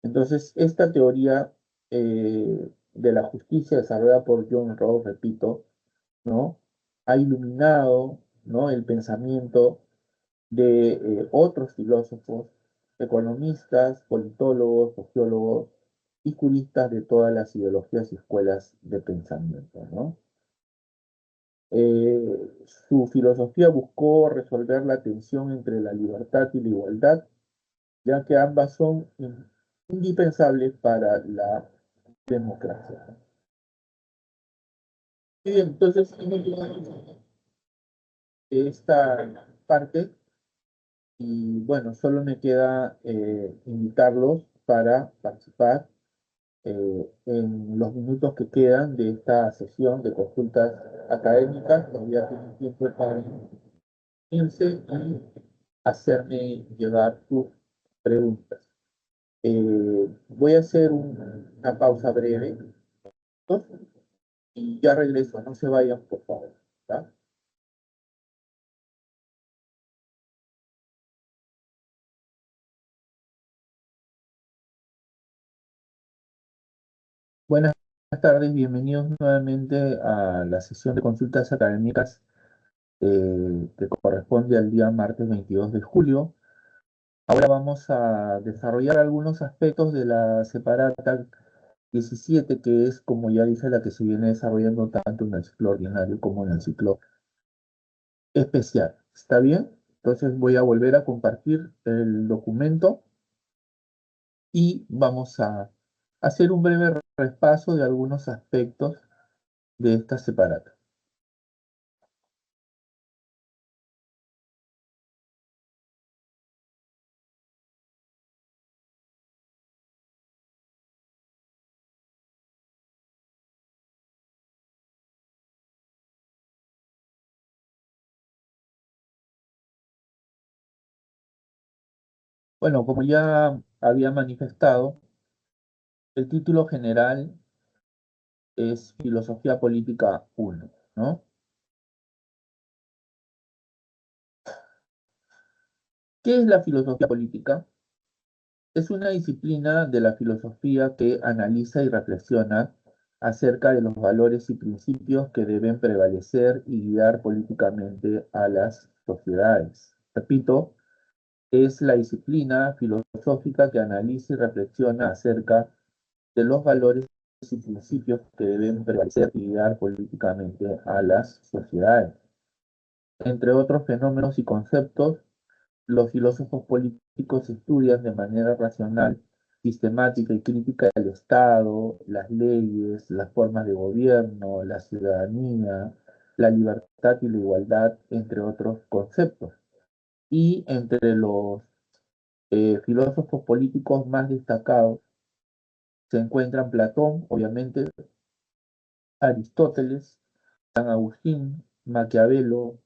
A: Entonces, esta teoría de la justicia desarrollada por John Rawls, repito, ¿no?, ha iluminado, ¿no?, el pensamiento de otros filósofos, economistas, politólogos, sociólogos y juristas de todas las ideologías y escuelas de pensamiento, ¿no? Su filosofía buscó resolver la tensión entre la libertad y la igualdad, ya que ambas son indispensables para la democracia. Y entonces hemos llegado a esta parte y bueno, solo me queda invitarlos para participar en los minutos que quedan de esta sesión de consultas académicas. Todavía tienen tiempo para irse y hacerme llegar sus preguntas. Voy a hacer una pausa breve, ¿no? Y ya regreso, no se vayan, por favor. ¿Ya? Buenas tardes, bienvenidos nuevamente a la sesión de consultas académicas que corresponde al día martes 22 de julio. Ahora vamos a desarrollar algunos aspectos de la separata 17, que es, como ya dije, la que se viene desarrollando tanto en el ciclo ordinario como en el ciclo especial. ¿Está bien? Entonces voy a volver a compartir el documento y vamos a hacer un breve repaso de algunos aspectos de esta separata. Bueno, como ya había manifestado, el título general es Filosofía Política 1, ¿no? ¿Qué es la filosofía política? Es una disciplina de la filosofía que analiza y reflexiona acerca de los valores y principios que deben prevalecer y guiar políticamente a las sociedades. Repito, es la disciplina filosófica que analiza y reflexiona acerca de los valores y principios que deben prevalecer y guiar políticamente a las sociedades. Entre otros fenómenos y conceptos, los filósofos políticos estudian de manera racional, sistemática y crítica el Estado, las leyes, las formas de gobierno, la ciudadanía, la libertad y la igualdad, entre otros conceptos. Y entre los filósofos políticos más destacados se encuentran Platón, obviamente, Aristóteles, San Agustín, Maquiavelo,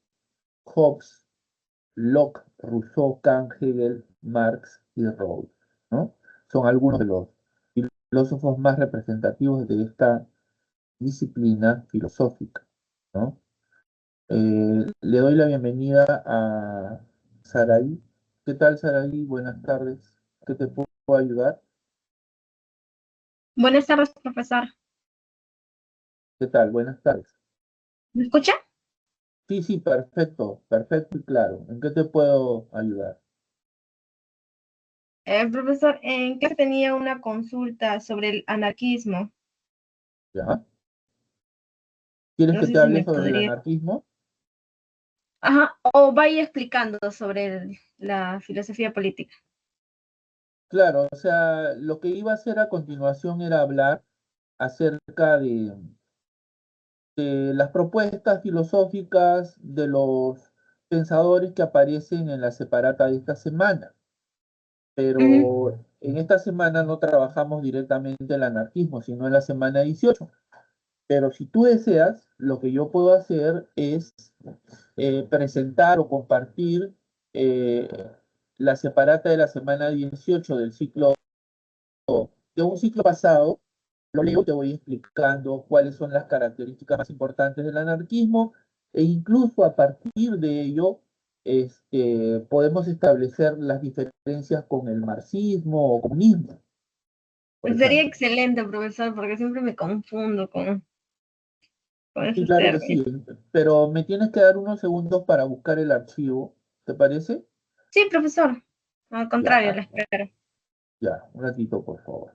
A: Hobbes, Locke, Rousseau, Kant, Hegel, Marx y Rawls, ¿no? Son algunos de los filósofos más representativos de esta disciplina filosófica, ¿no? Le doy la bienvenida a Saraí. ¿Qué tal, Saraí? Buenas tardes. ¿Qué te puedo ayudar?
B: Buenas tardes, profesor.
A: ¿Qué tal? Buenas tardes.
B: ¿Me escucha?
A: Sí, sí, perfecto, perfecto y claro. ¿En qué te puedo ayudar?
B: Profesor, en que tenía una consulta sobre el anarquismo.
A: ¿Ya? ¿Quieres
B: No
A: que
B: sé
A: te
B: si
A: hable
B: me
A: sobre el
B: podría.
A: anarquismo?
B: Ajá, o vaya explicando sobre la filosofía política.
A: Claro, o sea, lo que iba a hacer a continuación era hablar acerca de las propuestas filosóficas de los pensadores que aparecen en la separata de esta semana.
B: Ujú.
A: Pero en esta semana no trabajamos directamente el anarquismo, sino en la semana 18. Pero si tú deseas, lo que yo puedo hacer es presentar o compartir eh, la separata de la semana 18 del ciclo, de un ciclo pasado. Lo leo y te voy explicando cuáles son las características más importantes del anarquismo e incluso a partir de ello podemos establecer las diferencias con el marxismo o comunismo, por
B: Sería
A: ejemplo.
B: excelente, profesor, porque siempre me confundo con
A: Sí,
B: esos
A: claro que sí,
B: términos.
A: pero me tienes que dar unos segundos para buscar el archivo, ¿te parece?
B: Sí, profesor. Al
A: Ya,
B: contrario, la espero.
A: ya, un ratito, por favor.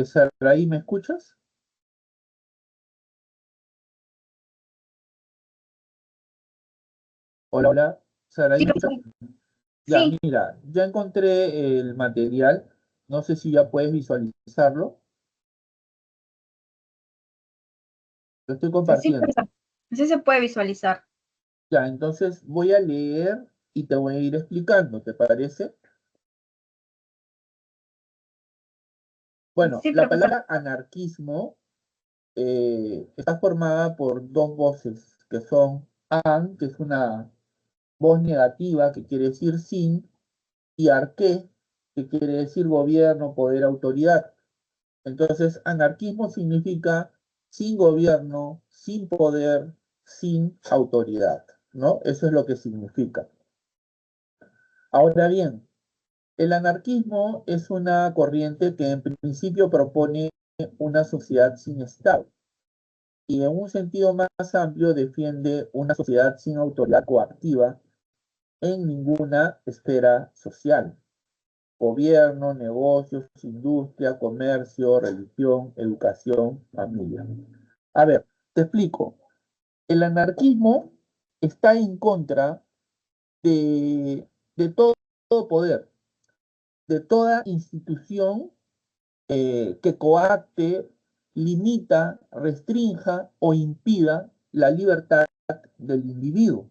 A: Saraí, ¿me escuchas? Hola, hola, Saraí,
B: Sí,
A: ¿me escuchas?
B: profesor.
A: Ya,
B: Sí,
A: mira, ya encontré el material, no sé si ya puedes visualizarlo, lo estoy
B: sí,
A: compartiendo.
B: profesor. Así se puede visualizar.
A: Ya, entonces voy a leer y te voy a ir explicando, ¿te parece? Bueno,
B: Sí,
A: la
B: profesor.
A: palabra anarquismo está formada por dos voces, que son an, que es una voz negativa, que quiere decir sin, y arqué, que quiere decir gobierno, poder, autoridad. Entonces, anarquismo significa sin gobierno, sin poder, sin autoridad, ¿no? Eso es lo que significa. Ahora bien, el anarquismo es una corriente que en principio propone una sociedad sin Estado y en un sentido más amplio defiende una sociedad sin autoridad coactiva en ninguna esfera social: gobierno, negocios, industria, comercio, religión, educación, familia. A ver, te explico. El anarquismo está en contra de todo poder, de toda institución que coacte, limita, restrinja o impida la libertad del individuo.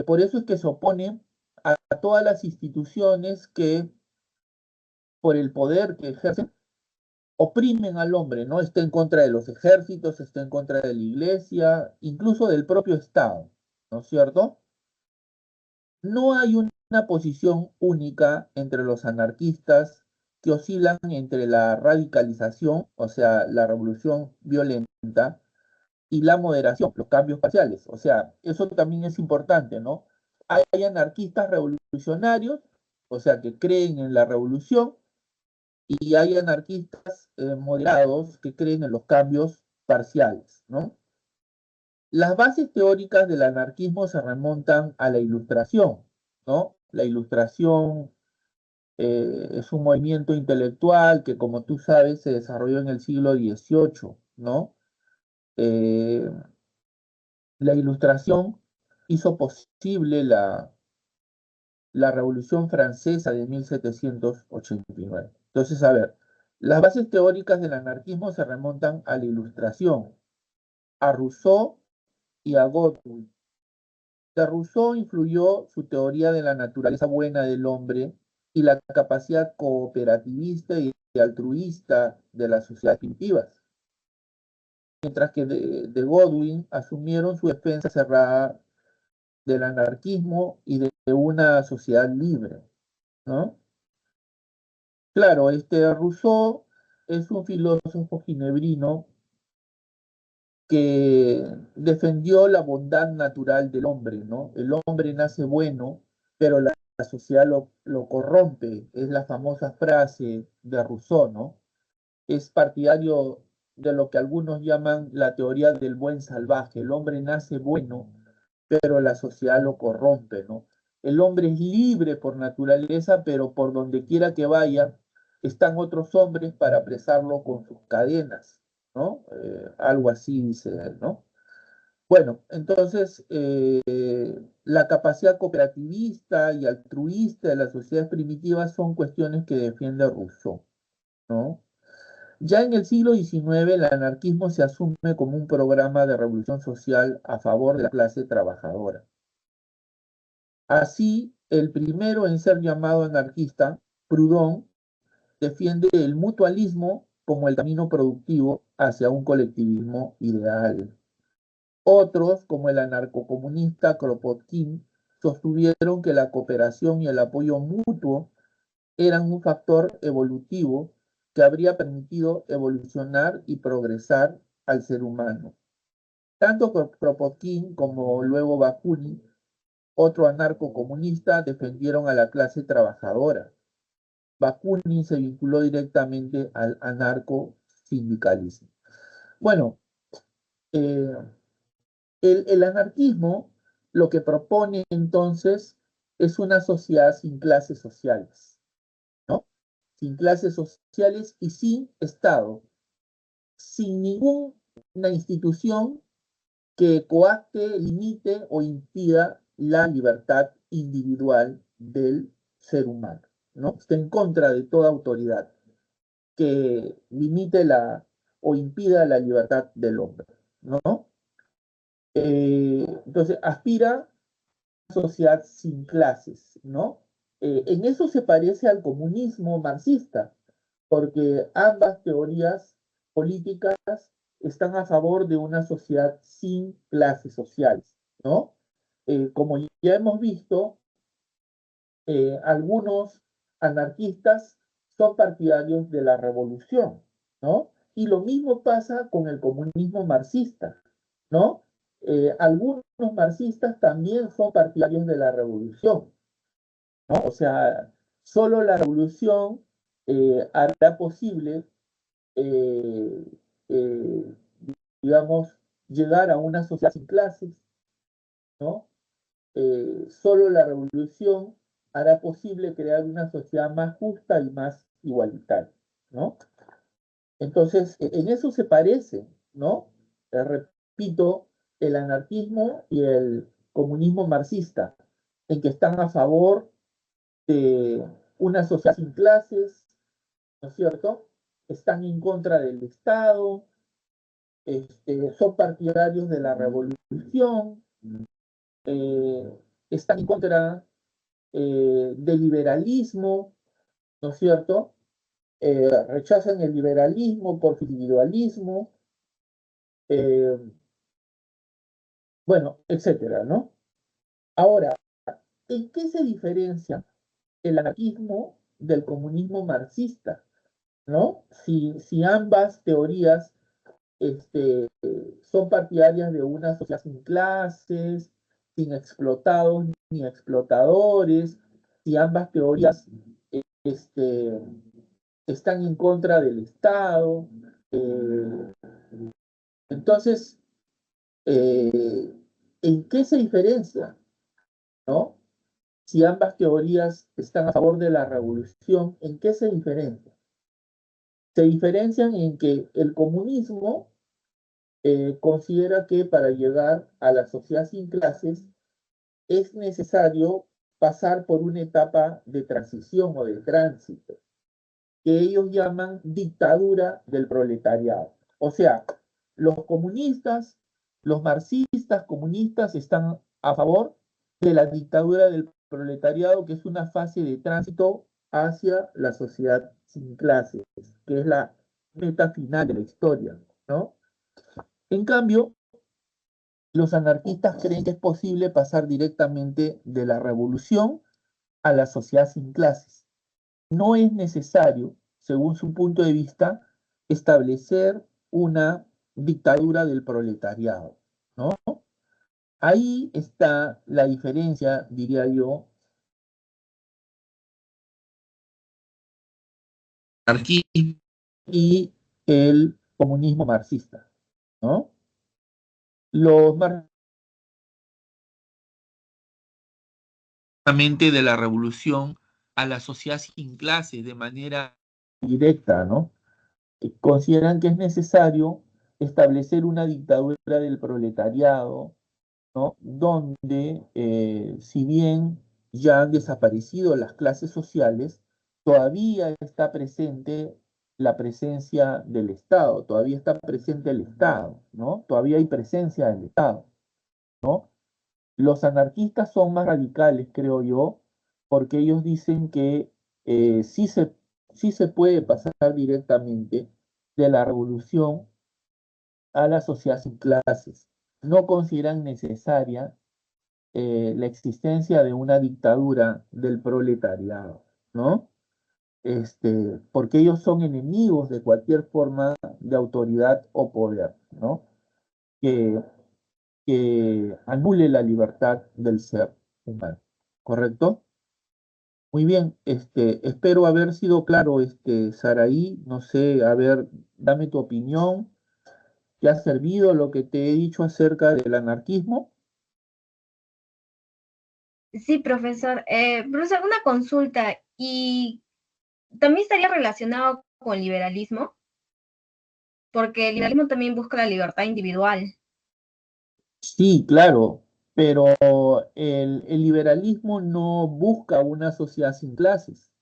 A: Por eso es que se opone a todas las instituciones que, por el poder que ejercen, oprimen al hombre, ¿no? Está en contra de los ejércitos, está en contra de la iglesia, incluso del propio Estado, ¿no es cierto? No hay una posición única entre los anarquistas que oscilan entre la radicalización, o sea, la revolución violenta, y la moderación, los cambios parciales. O sea, eso también es importante, ¿no? Hay anarquistas revolucionarios, o sea, que creen en la revolución, y hay anarquistas moderados que creen en los cambios parciales, ¿no? Las bases teóricas del anarquismo se remontan a la Ilustración, ¿no? La Ilustración es un movimiento intelectual que, como tú sabes, se desarrolló en el siglo XVIII, ¿no? Eh, la Ilustración hizo posible la Revolución Francesa de 1789. Entonces, a ver, las bases teóricas del anarquismo se remontan a la Ilustración, a Rousseau y a Godwin. De Rousseau influyó su teoría de la naturaleza buena del hombre y la capacidad cooperativista y altruista de las sociedades primitivas, mientras que de Godwin asumieron su defensa cerrada del anarquismo y de una sociedad libre, ¿no? Claro, este Rousseau es un filósofo ginebrino que defendió la bondad natural del hombre, ¿no? El hombre nace bueno, pero la sociedad lo corrompe, es la famosa frase de Rousseau, ¿no? Es partidario de lo que algunos llaman la teoría del buen salvaje. El hombre nace bueno, pero la sociedad lo corrompe, ¿no? El hombre es libre por naturaleza, pero por donde quiera que vaya, están otros hombres para apresarlo con sus cadenas, ¿no? Algo así dice él, ¿no? Bueno, entonces la capacidad cooperativista y altruista de las sociedades primitivas son cuestiones que defiende Rousseau, ¿no? Ya en el siglo XIX, el anarquismo se asume como un programa de revolución social a favor de la clase trabajadora. Así, el primero en ser llamado anarquista, Proudhon, defiende el mutualismo como el camino productivo hacia un colectivismo ideal. Otros, como el anarcocomunista Kropotkin, sostuvieron que la cooperación y el apoyo mutuo eran un factor evolutivo que habría permitido evolucionar y progresar al ser humano. Tanto Kropotkin como luego Bakunin, otro anarcocomunista, defendieron a la clase trabajadora. Bakunin se vinculó directamente al anarcosindicalismo. Bueno, eh, el anarquismo lo que propone entonces es una sociedad sin clases sociales, ¿no? sin clases sociales y sin Estado, sin ninguna institución que coacte, limite o impida la libertad individual del ser humano, ¿no? Está en contra de toda autoridad que limite o impida la libertad del hombre, ¿no? Entonces, aspira a una sociedad sin clases, ¿no? En eso se parece al comunismo marxista, porque ambas teorías políticas están a favor de una sociedad sin clases sociales, ¿no? Como ya hemos visto, algunos anarquistas son partidarios de la revolución, ¿no? Y lo mismo pasa con el comunismo marxista, ¿no? Algunos marxistas también son partidarios de la revolución, ¿no? O sea, solo la revolución hará posible, eh, eh, digamos, llegar a una sociedad sin clases, ¿no? Solo la revolución hará posible crear una sociedad más justa y más igualitaria, ¿no? Entonces, en eso se parece, ¿no? Repito, el anarquismo y el comunismo marxista, en que están a favor de una sociedad sin clases, ¿no es cierto? Están en contra del Estado, son partidarios de la revolución, eh, están en contra del liberalismo, ¿no es cierto? Rechazan el liberalismo por su individualismo, eh, bueno, etcétera, ¿no? Ahora, ¿en qué se diferencia el anarquismo del comunismo marxista? ¿No? Si ambas teorías son partidarias de una sociedad sin clases, sin explotados ni explotadores, si ambas teorías este, están en contra del Estado. eh, entonces, eh, ¿en qué se diferencia? ¿No? Si ambas teorías están a favor de la revolución, ¿en qué se diferencian? Se diferencian en que el comunismo considera que para llegar a la sociedad sin clases es necesario pasar por una etapa de transición o de tránsito, que ellos llaman dictadura del proletariado. O sea, los comunistas, los marxistas comunistas están a favor de la dictadura del proletariado, que es una fase de tránsito hacia la sociedad sin clases, que es la meta final de la historia, ¿no? En cambio, los anarquistas creen que es posible pasar directamente de la revolución a la sociedad sin clases. No es necesario, según su punto de vista, establecer una dictadura del proletariado, ¿no? Ahí está la diferencia, diría yo, anarquismo y el comunismo marxista, ¿no? Los marxistas de la revolución a la sociedad sin clases de manera directa, ¿no? Consideran que es necesario establecer una dictadura del proletariado, ¿no? Donde, si bien ya han desaparecido las clases sociales, todavía está presente la presencia del Estado, todavía está presente el Estado, ¿no? Todavía hay presencia del Estado, ¿no? Los anarquistas son más radicales, creo yo, porque ellos dicen que sí se puede pasar directamente de la revolución a la sociedad sin clases. No consideran necesaria la existencia de una dictadura del proletariado, ¿no? Porque ellos son enemigos de cualquier forma de autoridad o poder, ¿no? Que, que anule la libertad del ser humano, ¿correcto? Muy bien, espero haber sido claro, Saraí, no sé, a ver, dame tu opinión. ¿Te ha servido lo que te he dicho acerca del anarquismo?
B: Sí, profesor. Profesor, una consulta. ¿Y también estaría relacionado con el liberalismo, porque el liberalismo también busca la libertad individual.
A: Sí, claro, pero el liberalismo no busca una sociedad sin clases,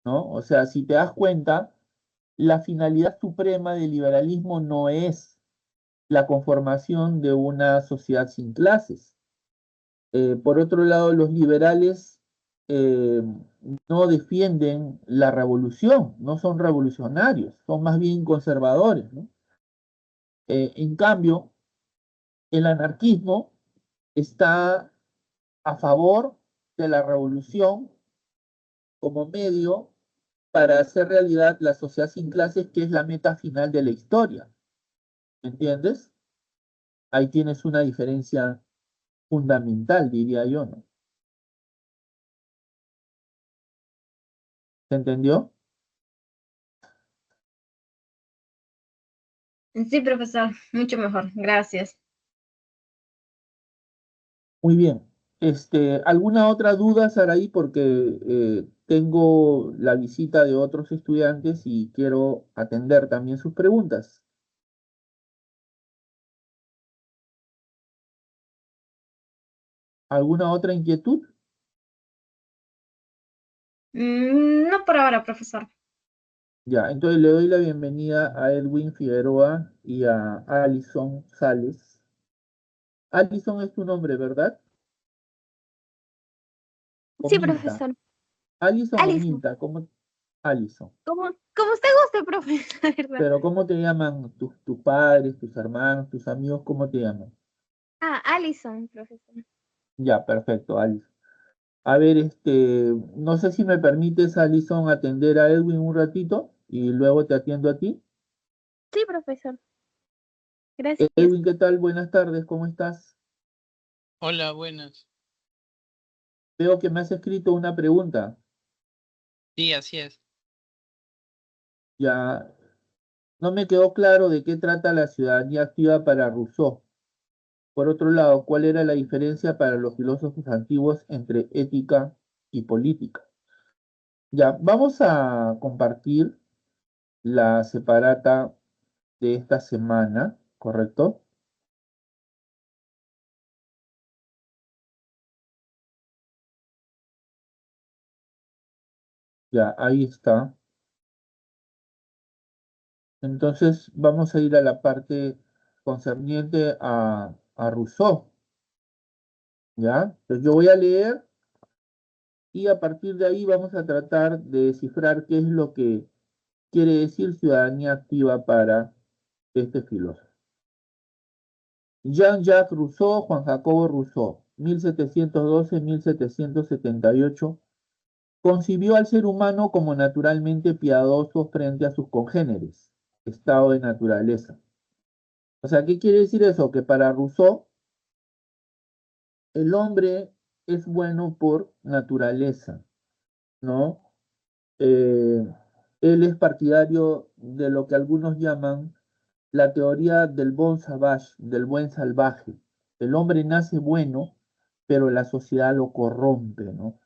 A: ¿no? O sea, si te das cuenta, la finalidad suprema del liberalismo no es la conformación de una sociedad sin clases. Por otro lado, los liberales eh, no defienden la revolución, no son revolucionarios, son más bien conservadores, ¿no? En cambio, el anarquismo está a favor de la revolución como medio para hacer realidad la sociedad sin clases, que es la meta final de la historia. ¿Entiendes? Ahí tienes una diferencia fundamental, diría yo, ¿no? ¿Se entendió?
B: Sí, profesor, mucho mejor. Gracias.
A: Muy bien. ¿Alguna otra duda, Saraí? Porque tengo la visita de otros estudiantes y quiero atender también sus preguntas. ¿Alguna otra inquietud?
B: No por ahora, profesor.
A: Ya, entonces le doy la bienvenida a Edwin Figueroa y a Alison Sales. Alison es tu nombre, ¿verdad? O
C: Sí,
A: Minta.
C: profesor.
A: Alison o
C: Alison,
A: Minta, ¿cómo? Alison.
C: como usted guste, profe, la verdad.
A: Pero ¿cómo te llaman tus padres, tus hermanos, tus amigos? ¿Cómo te llaman?
C: Ah, Alison, profesor.
A: Ya, perfecto, Alison. A ver, no sé si me permites, Alison, atender a Edwin un ratito y luego te atiendo a ti.
C: Sí, profesor. Gracias.
A: Edwin, ¿qué tal? Buenas tardes, ¿cómo estás?
D: Hola, buenas.
A: Veo que me has escrito una pregunta.
D: Sí, así es.
A: Ya, no me quedó claro de qué trata la ciudadanía activa para Rousseau. Por otro lado, ¿cuál era la diferencia para los filósofos antiguos entre ética y política? Ya, vamos a compartir la separata de esta semana, ¿correcto? Ya, ahí está. Entonces vamos a ir a la parte concerniente a Rousseau, ¿ya? Entonces yo voy a leer y a partir de ahí vamos a tratar de descifrar qué es lo que quiere decir ciudadanía activa para este filósofo. Jean-Jacques Rousseau, Juan Jacobo Rousseau, 1712-1778, concibió al ser humano como naturalmente piadoso frente a sus congéneres, estado de naturaleza. O sea, ¿qué quiere decir eso? Que para Rousseau el hombre es bueno por naturaleza, ¿no? Eh, Él es partidario de lo que algunos llaman la teoría del bon sauvage, del buen salvaje. El hombre nace bueno, pero la sociedad lo corrompe, ¿no?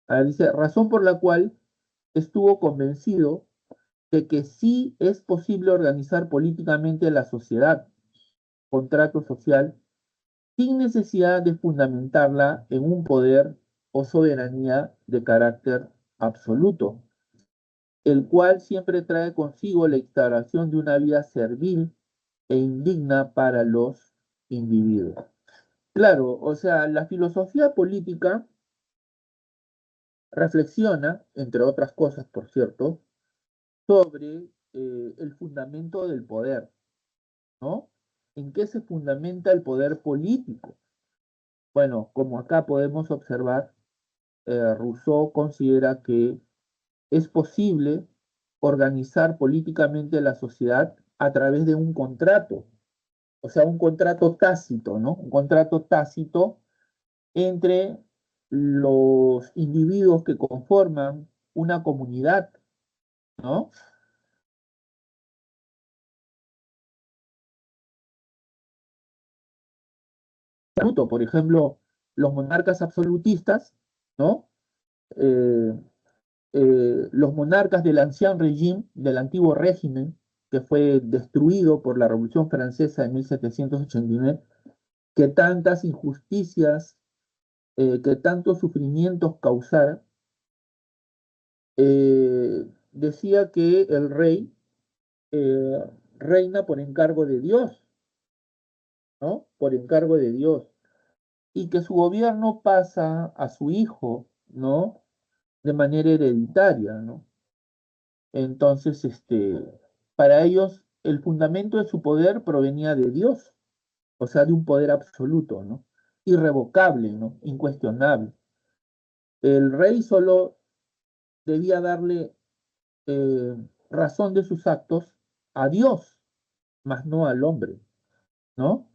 A: Ahora dice, razón por la cual estuvo convencido de que sí es posible organizar políticamente la sociedad, contrato social, sin necesidad de fundamentarla en un poder o soberanía de carácter absoluto, el cual siempre trae consigo la instauración de una vida servil e indigna para los individuos. Claro, o sea, la filosofía política reflexiona, entre otras cosas, por cierto, sobre el fundamento del poder, ¿no? ¿En qué se fundamenta el poder político? Bueno, como acá podemos observar, Rousseau considera que es posible organizar políticamente la sociedad a través de un contrato, o sea, un contrato tácito, ¿no? Un contrato tácito entre los individuos que conforman una comunidad, ¿no? Por ejemplo, los monarcas absolutistas, ¿no? Eh, los monarcas del ancien régime, del antiguo régimen, que fue destruido por la Revolución Francesa en 1789, que tantas injusticias, que tantos sufrimientos causara, decía que el rey eh, reina por encargo de Dios, ¿no? Por encargo de Dios, y que su gobierno pasa a su hijo, ¿no? De manera hereditaria, ¿no? Entonces, para ellos, el fundamento de su poder provenía de Dios, o sea, de un poder absoluto, ¿no? Irrevocable, ¿no? Incuestionable. El rey solo debía darle eh, razón de sus actos a Dios, mas no al hombre, ¿no?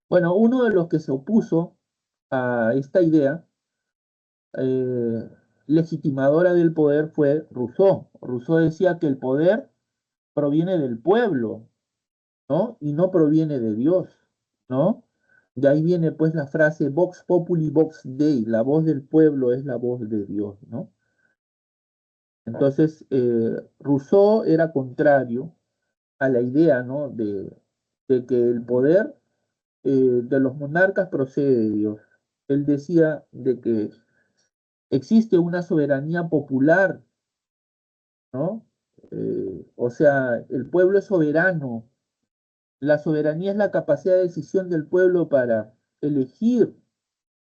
A: Bueno, uno de los que se opuso a esta idea eh, legitimadora del poder fue Rousseau. Rousseau decía que el poder proviene del pueblo, ¿no? Y no proviene de Dios, ¿no? De ahí viene pues la frase Vox Populi Vox Dei, la voz del pueblo es la voz de Dios, ¿no? Entonces, Rousseau era contrario a la idea, ¿no? De que el poder de los monarcas procede de Dios. Él decía de que existe una soberanía popular, ¿no? O sea, el pueblo es soberano. La soberanía es la capacidad de decisión del pueblo para elegir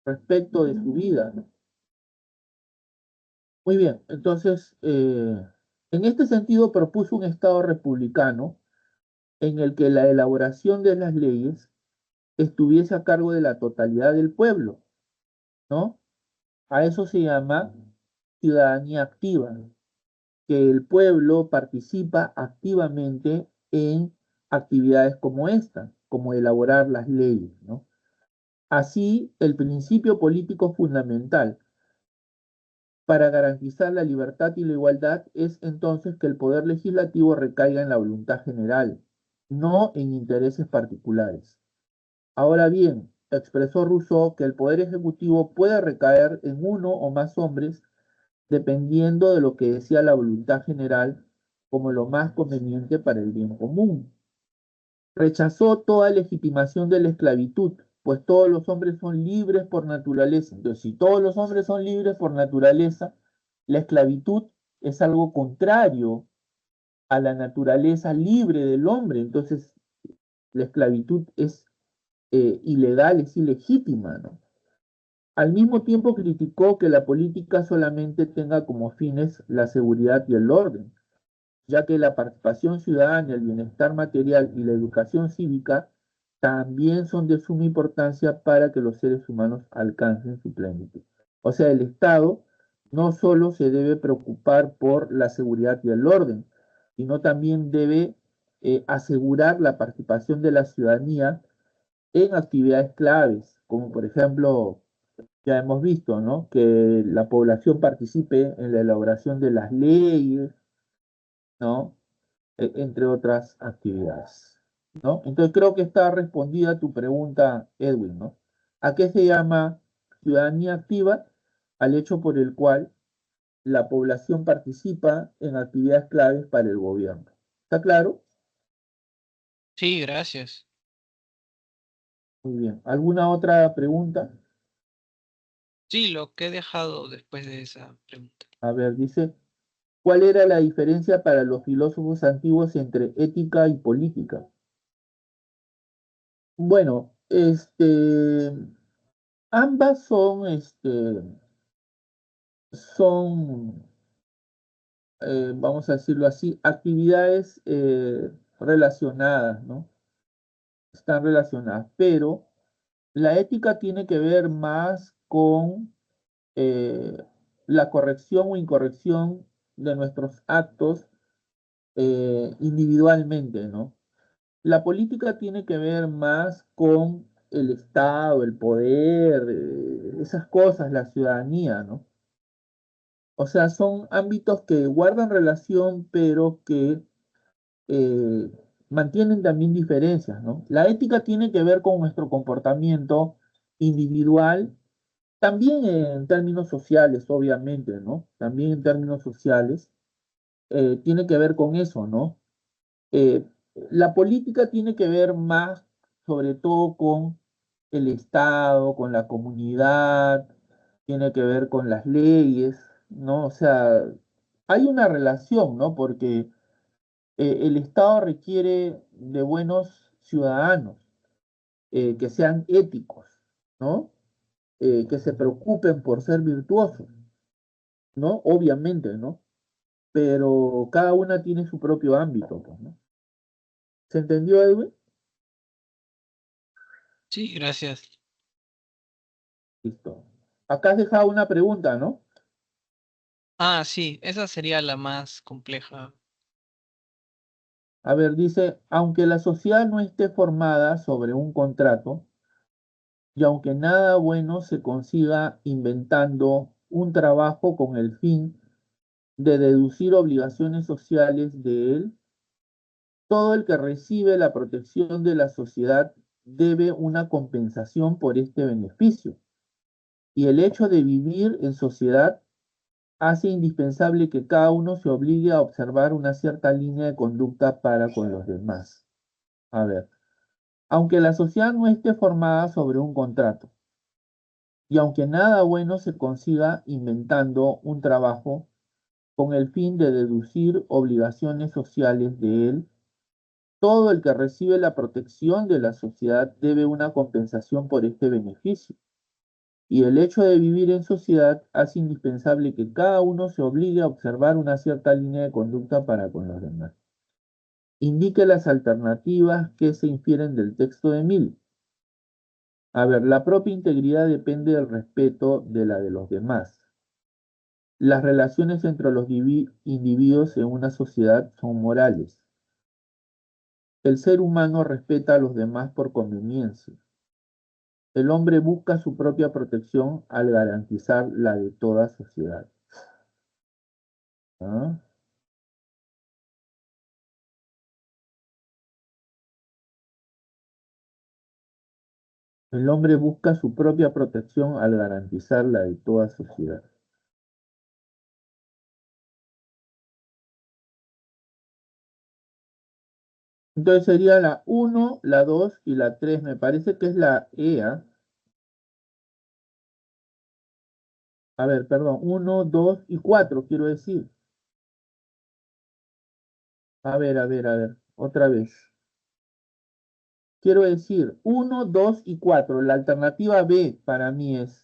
A: respecto de su vida, ¿no? Muy bien, entonces, en este sentido propuso un Estado republicano en el que la elaboración de las leyes estuviese a cargo de la totalidad del pueblo, ¿no? A eso se llama ciudadanía activa, que el pueblo participa activamente en actividades como esta, como elaborar las leyes, ¿no? Así, el principio político fundamental para garantizar la libertad y la igualdad es entonces que el poder legislativo recaiga en la voluntad general, no en intereses particulares. Ahora bien, expresó Rousseau que el poder ejecutivo puede recaer en uno o más hombres dependiendo de lo que decía la voluntad general como lo más conveniente para el bien común. Rechazó toda legitimación de la esclavitud, pues todos los hombres son libres por naturaleza. Entonces, si todos los hombres son libres por naturaleza, la esclavitud es algo contrario a la naturaleza libre del hombre. Entonces, la esclavitud es ilegal, es ilegítima, ¿no? Al mismo tiempo criticó que la política solamente tenga como fines la seguridad y el orden, ya que la participación ciudadana, el bienestar material y la educación cívica también son de suma importancia para que los seres humanos alcancen su plenitud. O sea, el Estado no solo se debe preocupar por la seguridad y el orden, sino también debe asegurar la participación de la ciudadanía en actividades claves, como por ejemplo, ya hemos visto, ¿no? Que la población participe en la elaboración de las leyes, ¿no? Entre otras actividades, ¿no? Entonces creo que está respondida tu pregunta, Edwin, ¿no? ¿A qué se llama ciudadanía activa? Al hecho por el cual la población participa en actividades claves para el gobierno. ¿Está claro?
D: Sí, gracias.
A: Muy bien. ¿Alguna otra pregunta?
D: Sí, lo que he dejado después de esa pregunta.
A: A ver, dice, ¿cuál era la diferencia para los filósofos antiguos entre ética y política? Bueno, ambas son, vamos a decirlo así, actividades relacionadas, ¿no? Están relacionadas, pero la ética tiene que ver más con eh, la corrección o incorrección de nuestros actos individualmente, ¿no? La política tiene que ver más con el Estado, el poder, esas cosas, la ciudadanía, ¿no? O sea, son ámbitos que guardan relación, pero que eh, mantienen también diferencias, ¿no? La ética tiene que ver con nuestro comportamiento individual, También en términos sociales, obviamente, ¿no? También en términos sociales, tiene que ver con eso, ¿no? Eh, la política tiene que ver más, sobre todo, con el Estado, con la comunidad, tiene que ver con las leyes, ¿no? O sea, hay una relación, ¿no? Porque el Estado requiere de buenos ciudadanos, que sean éticos, ¿no? Que se preocupen por ser virtuosos, ¿no? Obviamente, ¿no? Pero cada una tiene su propio ámbito, pues, ¿no? ¿Se entendió, Edwin?
D: Sí, gracias.
A: Listo. Acá has dejado una pregunta, ¿no?
D: Ah, sí, esa sería la más compleja.
A: A ver, dice, aunque la sociedad no esté formada sobre un contrato, y aunque nada bueno se consiga inventando un trabajo con el fin de deducir obligaciones sociales de él, todo el que recibe la protección de la sociedad debe una compensación por este beneficio. Y el hecho de vivir en sociedad hace indispensable que cada uno se obligue a observar una cierta línea de conducta para con los demás. A ver, aunque la sociedad no esté formada sobre un contrato, y aunque nada bueno se consiga inventando un trabajo con el fin de deducir obligaciones sociales de él, todo el que recibe la protección de la sociedad debe una compensación por este beneficio. Y el hecho de vivir en sociedad hace indispensable que cada uno se obligue a observar una cierta línea de conducta para con los demás. Indique las alternativas que se infieren del texto de Mill. A ver, la propia integridad depende del respeto de la de los demás. Las relaciones entre los individuos en una sociedad son morales. El ser humano respeta a los demás por conveniencia. El hombre busca su propia protección al garantizar la de toda sociedad. ¿Ah? El hombre busca su propia protección al garantizar la de toda sociedad. Entonces sería la uno, la 2 y la 3. Me parece que es la EA. A ver, perdón. Uno, 2 y 4, quiero decir. A ver. Otra vez. Quiero decir, uno, 2 y 4. La alternativa B para mí es.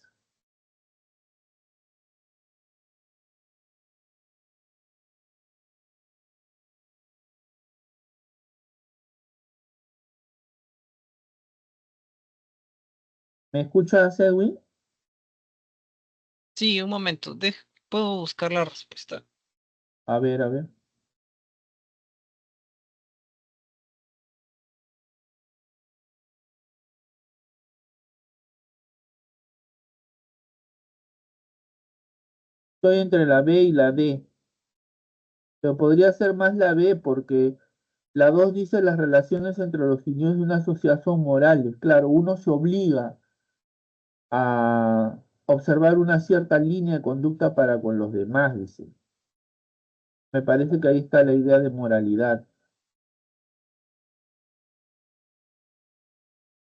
A: ¿Me escuchas, Edwin?
D: Sí, un momento, puedo buscar la respuesta.
A: A ver, a ver. Estoy entre la B y la D. Pero podría ser más la B porque la 2 dice las relaciones entre los individuos de una sociedad son morales. Claro, uno se obliga a observar una cierta línea de conducta para con los demás, dice. Me parece que ahí está la idea de moralidad.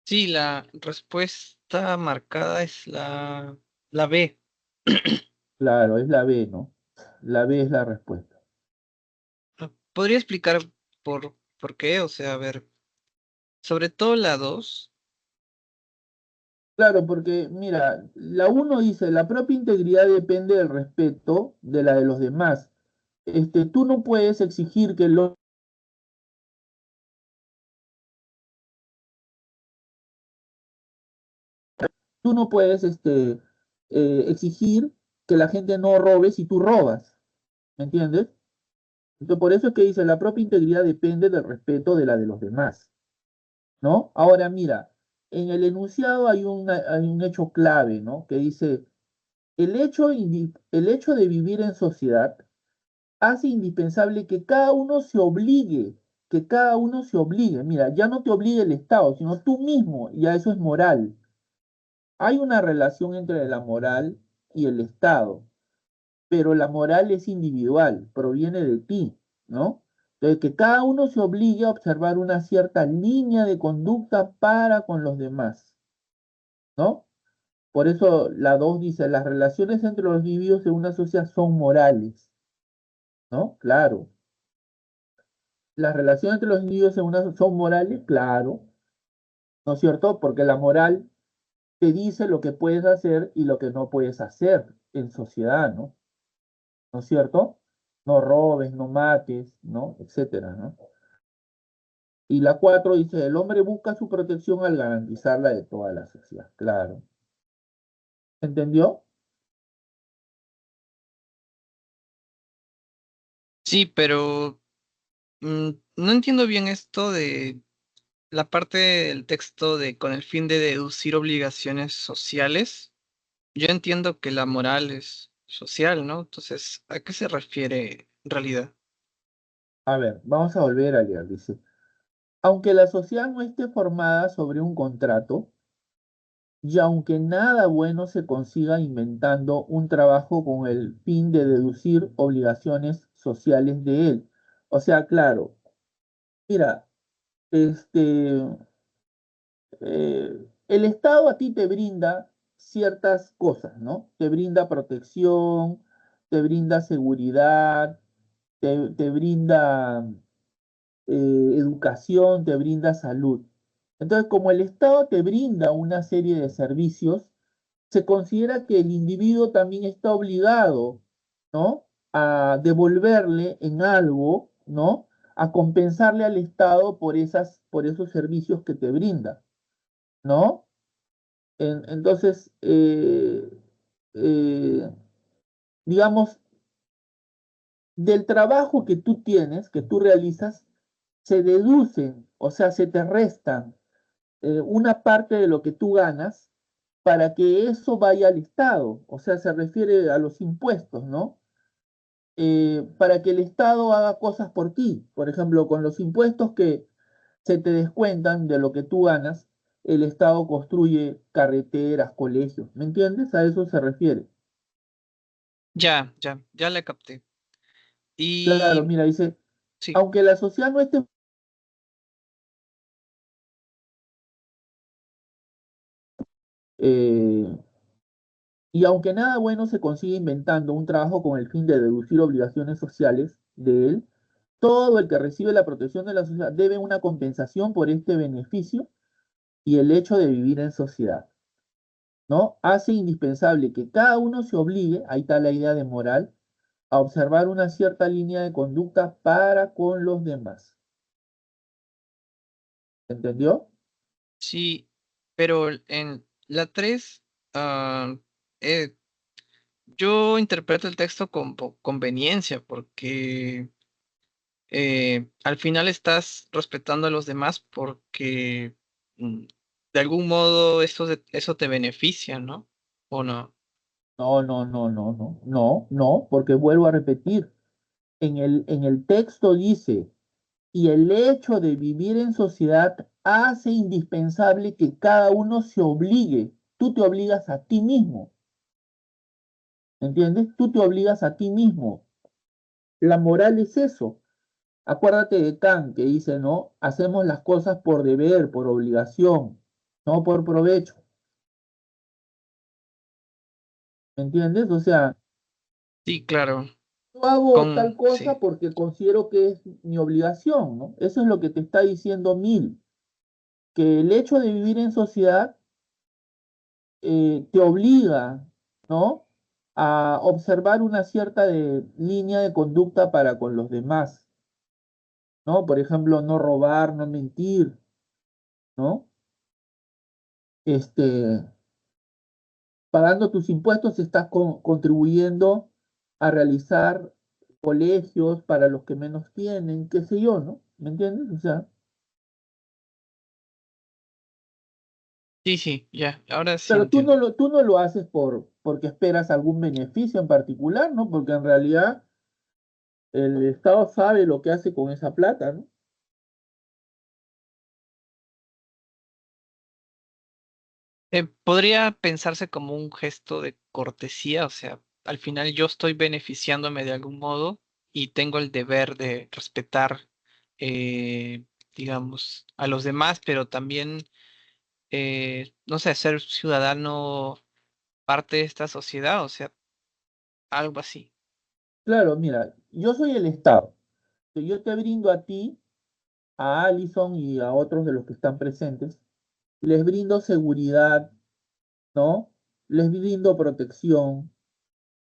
D: Sí, la respuesta marcada es la B.
A: Claro, es la B, ¿no? La B es la respuesta.
D: ¿Podría explicar por qué? O sea, a ver, sobre todo la 2.
A: Claro, porque mira, la uno dice, la propia integridad depende del respeto de la de los demás. Tú no puedes exigir que tú no puedes exigir que la gente no robe si tú robas, ¿me entiendes? Entonces, por eso es que dice, la propia integridad depende del respeto de la de los demás, ¿no? Ahora mira, en el enunciado hay un hecho clave, ¿no? Que dice, el hecho de vivir en sociedad hace indispensable que cada uno se obligue. Mira, ya no te obligue el Estado, sino tú mismo, ya eso es moral. Hay una relación entre la moral y el Estado, pero la moral es individual, proviene de ti, ¿no? Entonces, que cada uno se obligue a observar una cierta línea de conducta para con los demás, ¿no? Por eso la 2 dice, las relaciones entre los individuos en una sociedad son morales, ¿no? Claro. Las relaciones entre los individuos en una son morales, claro, ¿no es cierto? Porque la moral te dice lo que puedes hacer y lo que no puedes hacer en sociedad, ¿no? ¿No es cierto? No robes, no mates, ¿no? Etcétera, ¿no? Y la 4 dice, el hombre busca su protección al garantizar la de toda la sociedad, claro. ¿Entendió?
D: Sí, pero no entiendo bien esto de la parte del texto de con el fin de deducir obligaciones sociales. Yo entiendo que la moral es social, ¿no? Entonces, ¿a qué se refiere en realidad?
A: A ver, vamos a volver a leer, dice. Aunque la sociedad no esté formada sobre un contrato, y aunque nada bueno se consiga inventando un trabajo con el fin de deducir obligaciones sociales de él. O sea, claro, mira, este, el Estado a ti te brinda ciertas cosas, ¿no? Te brinda protección, te brinda seguridad, te brinda educación, te brinda salud. Entonces, como el Estado te brinda una serie de servicios, se considera que el individuo también está obligado, ¿no? A devolverle en algo, ¿no? A compensarle al Estado por esos servicios que te brinda, ¿no? Entonces, eh, digamos, del trabajo que tú tienes, que tú realizas, se deducen, o sea, se te restan una parte de lo que tú ganas para que eso vaya al Estado, o sea, se refiere a los impuestos, ¿no? Para que el Estado haga cosas por ti. Por ejemplo, con los impuestos que se te descuentan de lo que tú ganas, el Estado construye carreteras, colegios, ¿me entiendes? A eso se refiere.
D: Ya la capté.
A: Claro,
D: Y
A: mira, dice,
D: sí,
A: aunque la sociedad no esté eh, y aunque nada bueno se consigue inventando un trabajo con el fin de deducir obligaciones sociales de él, todo el que recibe la protección de la sociedad debe una compensación por este beneficio y el hecho de vivir en sociedad, ¿no? Hace indispensable que cada uno se obligue, ahí está la idea de moral, a observar una cierta línea de conducta para con los demás. ¿Entendió?
D: sí, pero en la 3 eh, yo interpreto el texto con conveniencia porque al final estás respetando a los demás porque de algún modo eso te beneficia, ¿no? ¿O no?
A: No, no, no, no, no, no, no, porque vuelvo a repetir, en el texto dice, y el hecho de vivir en sociedad hace indispensable que cada uno se obligue. Tú te obligas a ti mismo, ¿entiendes? Tú te obligas a ti mismo. La moral es eso. Acuérdate de Kant que dice, ¿no? Hacemos las cosas por deber, por obligación, no por provecho. ¿Me entiendes? O sea,
D: Sí, claro,
A: yo hago tal cosa
D: sí.
A: porque considero que es mi obligación, ¿no? Eso es lo que te está diciendo Mill, que el hecho de vivir en sociedad te obliga, ¿no? A observar una cierta línea de conducta para con los demás, ¿no? Por ejemplo, no robar, no mentir, ¿no? Este, pagando tus impuestos estás contribuyendo a realizar colegios para los que menos tienen, qué sé yo, ¿no? ¿Me entiendes? O sea,
D: Sí, sí, ya, ahora sí
A: pero
D: entiendo.
A: tú no lo haces porque esperas algún beneficio en particular, ¿no? Porque en realidad el Estado sabe lo que hace con esa plata, ¿no?
D: Podría pensarse como un gesto de cortesía, o sea, al final yo estoy beneficiándome de algún modo y tengo el deber de respetar, eh, digamos, a los demás, pero también, no sé, ser ciudadano parte de esta sociedad, o sea, algo así.
A: Claro, mira, yo soy el Estado. Yo te brindo a ti, a Allison y a otros de los que están presentes, les brindo seguridad, ¿no? Les brindo protección,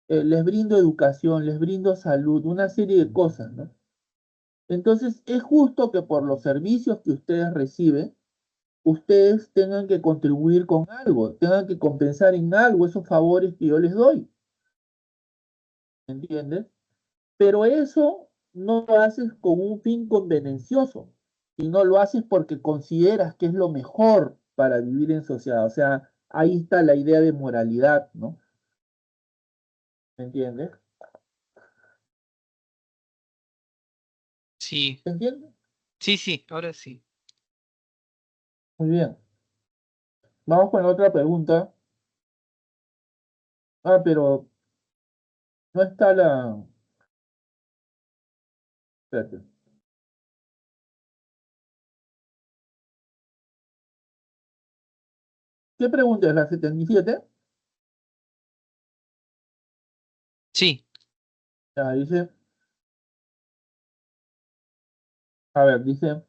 A: les brindo educación, les brindo salud, una serie de cosas, ¿no? Entonces, es justo que por los servicios que ustedes reciben, ustedes tengan que contribuir con algo, tengan que compensar en algo esos favores que yo les doy, ¿entiendes? Pero eso no lo haces con un fin convenencioso, y no lo haces porque consideras que es lo mejor para vivir en sociedad. O sea, ahí está la idea de moralidad, ¿no? ¿Me entiendes?
D: Sí,
A: ¿Me entiendes?
D: sí, sí, ahora sí.
A: Muy bien. Vamos con la otra pregunta. Ah, pero no está la... Espérate. ¿Qué pregunta es la 77?
D: Sí,
A: Ya, dice, a ver, dice,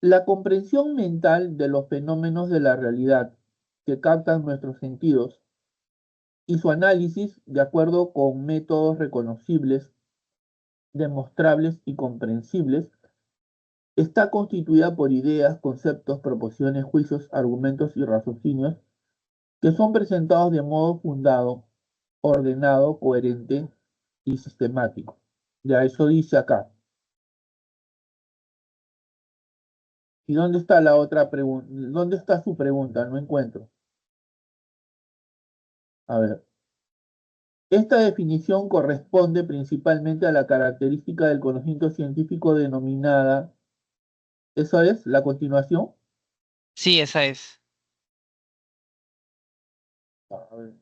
A: la comprensión mental de los fenómenos de la realidad que captan nuestros sentidos y su análisis de acuerdo con métodos reconocibles, demostrables y comprensibles, está constituida por ideas, conceptos, proposiciones, juicios, argumentos y raciocinios que son presentados de modo fundado, ordenado, coherente y sistemático. Ya eso dice acá. ¿Y dónde está la otra pregunta? ¿Dónde está su pregunta? No encuentro. A ver. Esta definición corresponde principalmente a la característica del conocimiento científico denominada, ¿eso es la continuación?
D: sí, esa es.
A: A ver.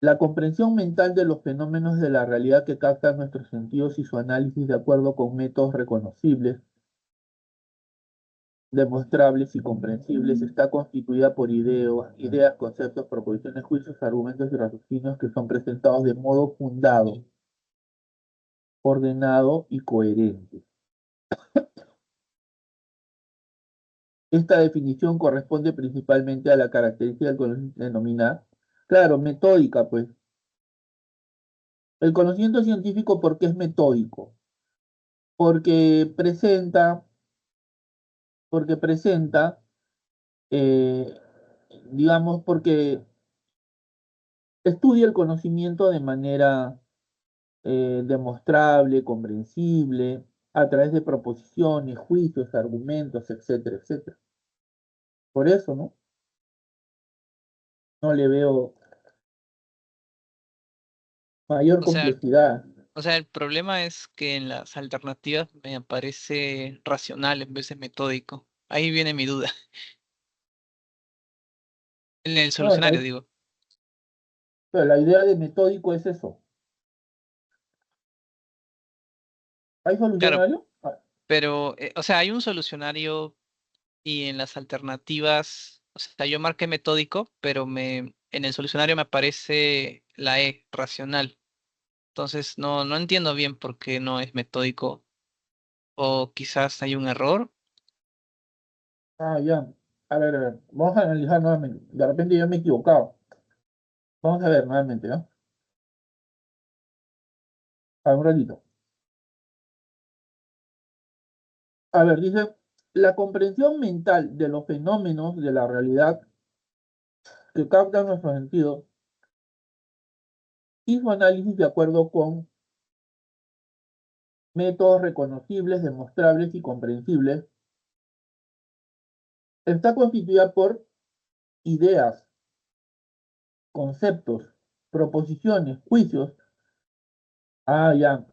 A: La comprensión mental de los fenómenos de la realidad que captan nuestros sentidos y su análisis de acuerdo con métodos reconocibles, demostrables y comprensibles está constituida por ideas, conceptos, proposiciones, juicios, argumentos y raciocinios que son presentados de modo fundado, ordenado y coherente. Esta definición corresponde principalmente a la característica del conocimiento denominada, claro, metódica, pues. El conocimiento científico, ¿por qué es metódico? Porque presenta, porque presenta, eh, digamos, porque estudia el conocimiento de manera demostrable, comprensible, a través de proposiciones, juicios, argumentos, etcétera, etcétera. Por eso, ¿no? No le veo mayor
D: O sea,
A: complejidad.
D: o sea, el problema es que en las alternativas me aparece racional en vez de metódico. Ahí viene mi duda. En el
A: No,
D: solucionario, digo.
A: pero la idea de metódico es eso. ¿Hay
D: Claro,
A: solucionario? Ah,
D: pero, o sea, hay un solucionario y en las alternativas, o sea, yo marqué metódico, pero en el solucionario me aparece la E, racional. Entonces, no entiendo bien por qué no es metódico. O quizás hay un error.
A: ya. A ver. Vamos a analizar nuevamente. De repente yo me he equivocado. Vamos a ver nuevamente, ¿no? A ver, un ratito. A ver, dice, la comprensión mental de los fenómenos de la realidad que captan nuestros sentidos y su análisis de acuerdo con métodos reconocibles, demostrables y comprensibles, está constituida por ideas, conceptos, proposiciones, juicios. Ya.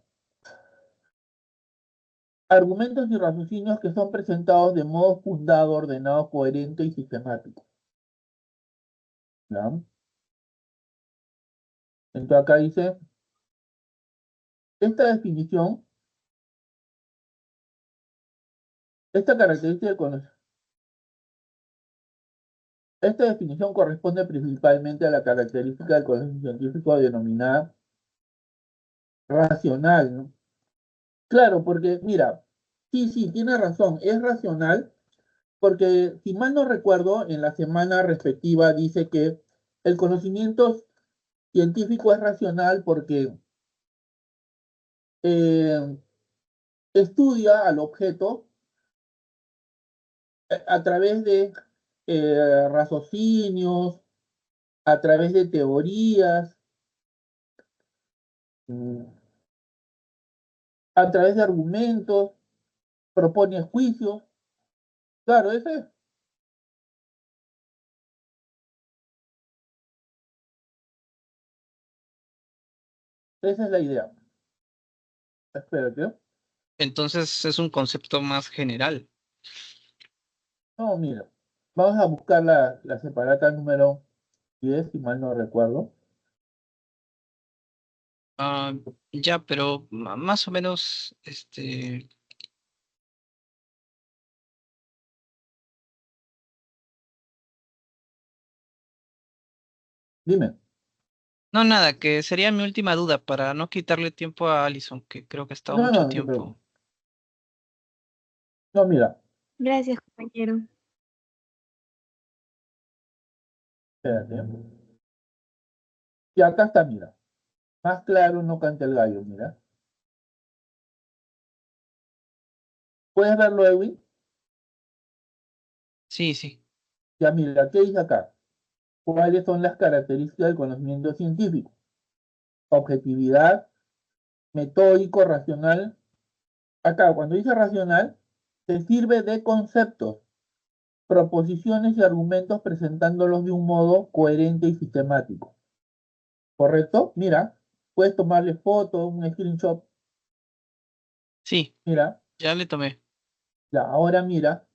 A: argumentos y raciocinios que son presentados de modo fundado, ordenado, coherente y sistemático. ¿Ya? Entonces acá dice, esta definición, esta característica del conocimiento, esta definición corresponde principalmente a la característica del conocimiento científico denominada racional, ¿no? Claro, porque mira, sí, tiene razón, es racional, porque si mal no recuerdo, en la semana respectiva dice que el conocimiento científico es racional porque estudia al objeto a través de raciocinios, a través de teorías, a través de argumentos, propone juicios. Claro, esa es la idea. Espérate.
D: Entonces es un concepto más general.
A: No, mira, vamos a buscar la separata número 10, si mal no recuerdo.
D: Ah, ya, pero más o menos,
A: Dime.
D: no, nada, que sería mi última duda para no quitarle tiempo a Alison, que creo que ha estado
A: No,
D: mucho
A: no te preocupes.
D: tiempo.
A: No, mira,
C: Gracias, compañero.
A: espérate. Y acá está, mira. Más claro no canta el gallo, mira. ¿Puedes verlo, Edwin?
D: Sí, sí.
A: Ya, mira, ¿qué dice acá? ¿Cuáles son las características del conocimiento científico? Objetividad, metódico, racional. Acá, cuando dice racional, se sirve de conceptos, proposiciones y argumentos presentándolos de un modo coherente y sistemático. ¿Correcto? Mira, puedes tomarle foto, un screenshot.
D: Sí,
A: Mira,
D: ya le tomé.
A: ya, ahora mira,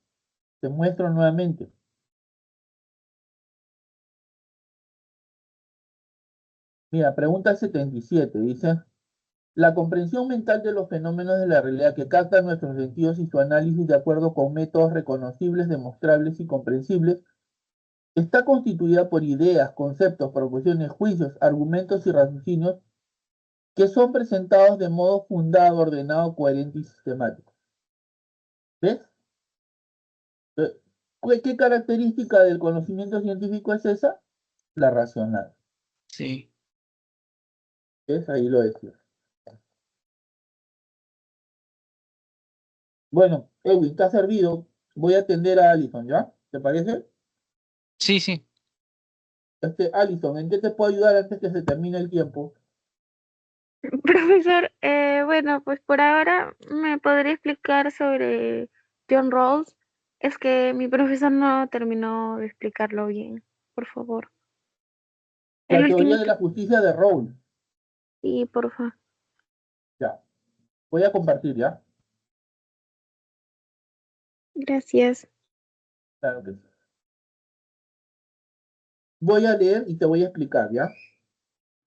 A: te muestro nuevamente. Mira, pregunta 77, dice, la comprensión mental de los fenómenos de la realidad que captan nuestros sentidos y su análisis de acuerdo con métodos reconocibles, demostrables y comprensibles está constituida por ideas, conceptos, proposiciones, juicios, argumentos y raciocinios que son presentados de modo fundado, ordenado, coherente y sistemático. ¿Ves? ¿Qué característica del conocimiento científico es esa? La racional.
D: Sí.
A: ¿Ves? Ahí lo decía. Bueno, Edwin, está servido. Voy a atender a Alison, ¿ya? ¿Te parece?
D: Sí, sí.
A: Alison, ¿en qué te puedo ayudar antes que se termine el tiempo?
C: Profesor, bueno, pues por ahora me podría explicar sobre John Rawls. Es que mi profesor no terminó de explicarlo bien, por favor. El
A: La teoría
C: último
A: de
C: que
A: la justicia de Rawls.
C: sí, por favor.
A: Ya. Voy a compartir, ¿ya?
C: Gracias.
A: Claro que sí. Voy a leer y te voy a explicar, ¿ya?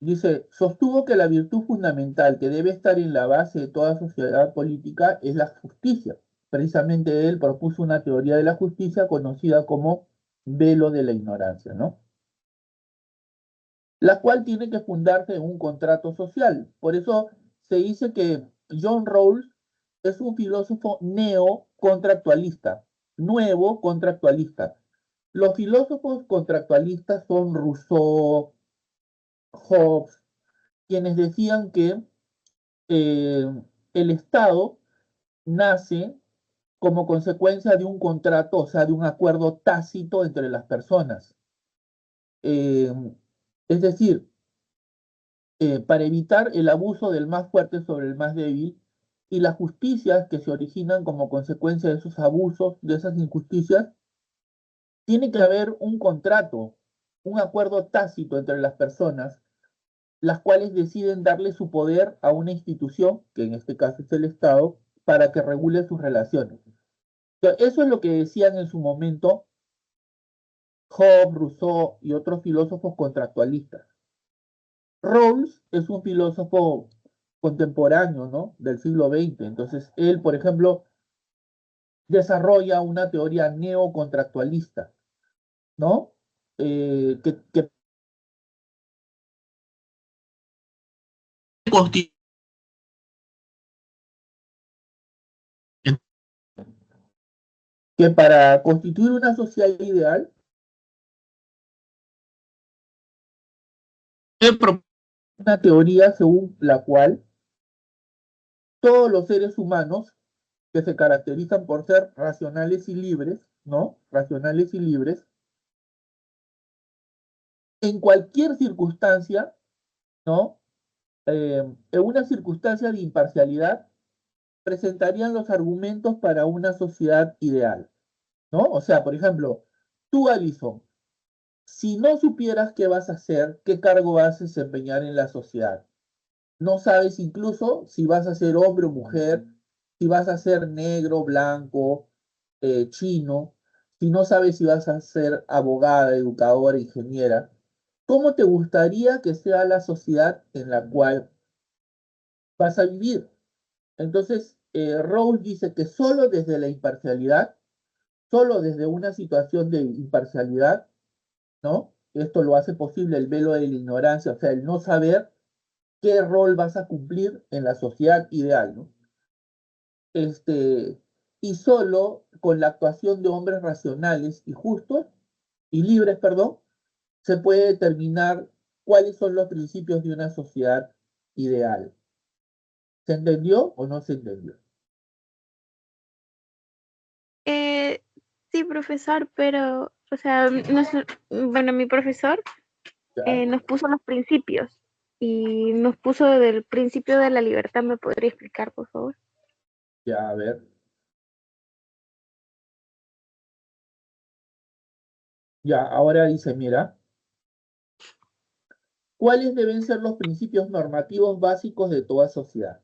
A: Dice, sostuvo que la virtud fundamental que debe estar en la base de toda sociedad política es la justicia. Precisamente él propuso una teoría de la justicia conocida como velo de la ignorancia, ¿no? La cual tiene que fundarse en un contrato social. Por eso se dice que John Rawls es un filósofo neocontractualista, nuevo contractualista. Los filósofos contractualistas son Rousseau, Hobbes, quienes decían que eh, el Estado nace como consecuencia de un contrato, o sea, de un acuerdo tácito entre las personas. Eh, es decir, para evitar el abuso del más fuerte sobre el más débil y las justicias que se originan como consecuencia de esos abusos, de esas injusticias, tiene que haber un contrato, un acuerdo tácito entre las personas, las cuales deciden darle su poder a una institución, que en este caso es el Estado, para que regule sus relaciones. Entonces, eso es lo que decían en su momento Hobbes, Rousseau y otros filósofos contractualistas. Rawls es un filósofo contemporáneo, ¿no? Del siglo XX. Entonces, él, por ejemplo, desarrolla una teoría neocontractualista, ¿no? Que que para constituir una sociedad ideal, una teoría según la cual todos los seres humanos que se caracterizan por ser racionales y libres, ¿no? Racionales y libres, en cualquier circunstancia, ¿no? En una circunstancia de imparcialidad, presentarían los argumentos para una sociedad ideal, ¿no? O sea, por ejemplo, tú, Alison, si no supieras qué vas a hacer, qué cargo vas a desempeñar en la sociedad, no sabes incluso si vas a ser hombre o mujer, si vas a ser negro, blanco, chino, si no sabes si vas a ser abogada, educadora, ingeniera, ¿cómo te gustaría que sea la sociedad en la cual vas a vivir? Entonces, Rawls dice que solo desde la imparcialidad, solo desde una situación de imparcialidad, ¿no? Esto lo hace posible el velo de la ignorancia, o sea, el no saber qué rol vas a cumplir en la sociedad ideal, ¿no? Y solo con la actuación de hombres racionales y justos, y libres, perdón, se puede determinar cuáles son los principios de una sociedad ideal. ¿Se entendió o no se entendió?
C: Eh, sí, profesor, pero, o sea, bueno, mi profesor
A: Ya,
C: nos puso los principios y nos puso del principio de la libertad. ¿Me podría explicar, por favor?
A: ya, a ver. Ya, ahora dice, mira, ¿cuáles deben ser los principios normativos básicos de toda sociedad?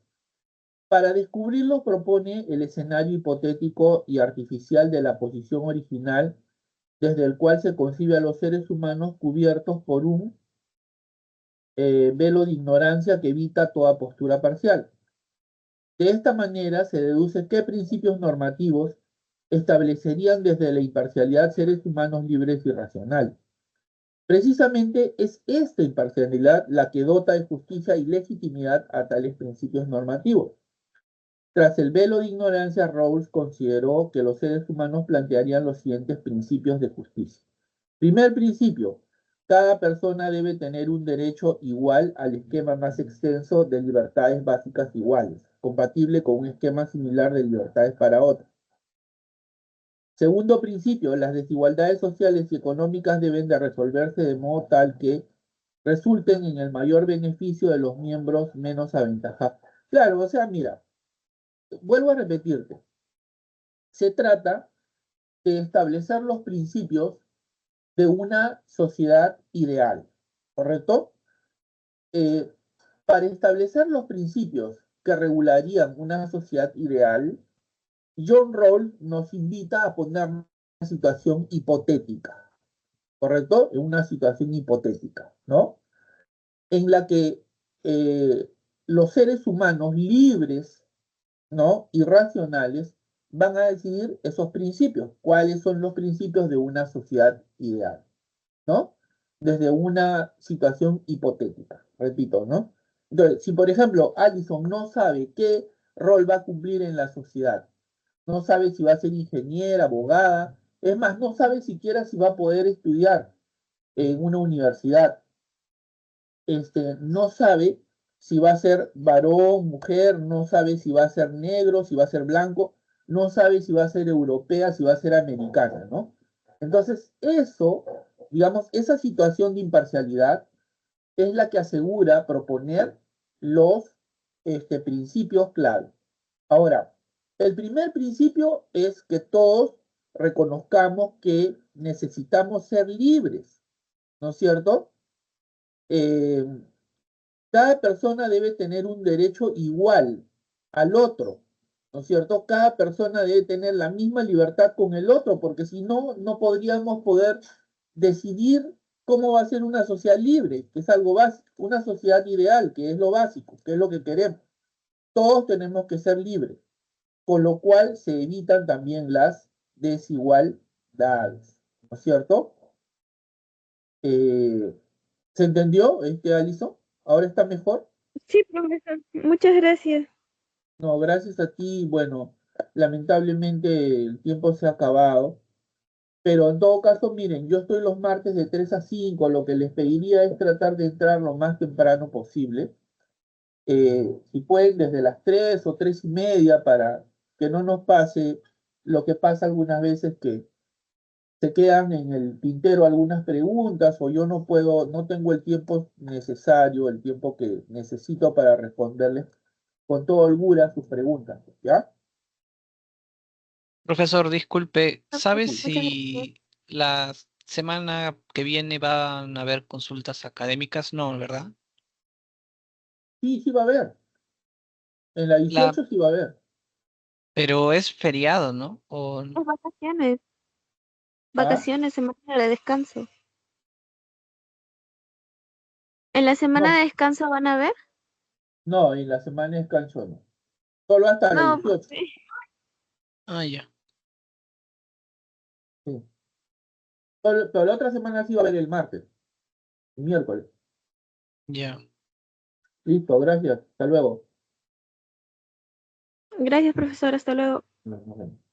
A: Para descubrirlos propone el escenario hipotético y artificial de la posición original desde el cual se concibe a los seres humanos cubiertos por un velo de ignorancia que evita toda postura parcial. De esta manera se deduce qué principios normativos establecerían desde la imparcialidad seres humanos libres y racionales. Precisamente es esta imparcialidad la que dota de justicia y legitimidad a tales principios normativos. Tras el velo de ignorancia, Rawls consideró que los seres humanos plantearían los siguientes principios de justicia. Primer principio, cada persona debe tener un derecho igual al esquema más extenso de libertades básicas iguales, compatible con un esquema similar de libertades para otros. Segundo principio, las desigualdades sociales y económicas deben de resolverse de modo tal que resulten en el mayor beneficio de los miembros menos aventajados. Claro, o sea, mira, vuelvo a repetirte, se trata de establecer los principios de una sociedad ideal, ¿correcto? Eh, para establecer los principios que regularían una sociedad ideal, John Rawls nos invita a poner una situación hipotética, ¿correcto? En una situación hipotética, ¿no? En la que los seres humanos libres, ¿no? Y racionales van a decidir esos principios, cuáles son los principios de una sociedad ideal, ¿no? Desde una situación hipotética, repito, ¿no? Entonces, si por ejemplo Allison no sabe qué rol va a cumplir en la sociedad, no sabe si va a ser ingeniera, abogada, es más, no sabe siquiera si va a poder estudiar en una universidad, no sabe si va a ser varón, mujer, no sabe si va a ser negro, si va a ser blanco, no sabe si va a ser europea, si va a ser americana, ¿no? Entonces, eso, digamos, esa situación de imparcialidad es la que asegura proponer los principios clave. Ahora, el primer principio es que todos reconozcamos que necesitamos ser libres, ¿no es cierto? Eh, Cada persona debe tener un derecho igual al otro, ¿no es cierto? Cada persona debe tener la misma libertad con el otro, porque si no, no podríamos poder decidir cómo va a ser una sociedad libre, que es algo básico, una sociedad ideal, que es lo básico, que es lo que queremos. Todos tenemos que ser libres, con lo cual se evitan también las desigualdades, ¿no es cierto? Eh, ¿Se entendió, Alison? ¿Ahora está mejor?
C: Sí, profesor. Muchas gracias.
A: No, gracias a ti. Bueno, lamentablemente el tiempo se ha acabado, pero en todo caso, miren, yo estoy los martes de 3 a 5. Lo que les pediría es tratar de entrar lo más temprano posible. Si pueden desde las 3 o 3:30 para que no nos pase lo que pasa algunas veces que se quedan en el tintero algunas preguntas o yo no puedo, no tengo el tiempo necesario, el tiempo que necesito para responderles con toda holgura sus preguntas, ¿ya?
D: Profesor, disculpe, ¿sabes
C: Muchas gracias.
D: si la semana que viene van a haber consultas académicas? No, ¿verdad?
A: Sí, sí va a haber. En la
D: La,
A: 18 sí va a haber.
D: pero es feriado, ¿no? O,
C: Las vacaciones.
A: ¿Ah?
C: Vacaciones, semana de descanso. ¿En la semana
A: No,
C: de descanso van a ver?
A: no, en la semana de descanso no. Solo hasta la
C: No,
A: 18.
D: ya,
A: Sí. Pero la otra semana sí va a haber el martes, el miércoles.
D: ya.
A: Listo, gracias. Hasta luego.
C: gracias, profesor. Hasta luego.
A: Nos vemos.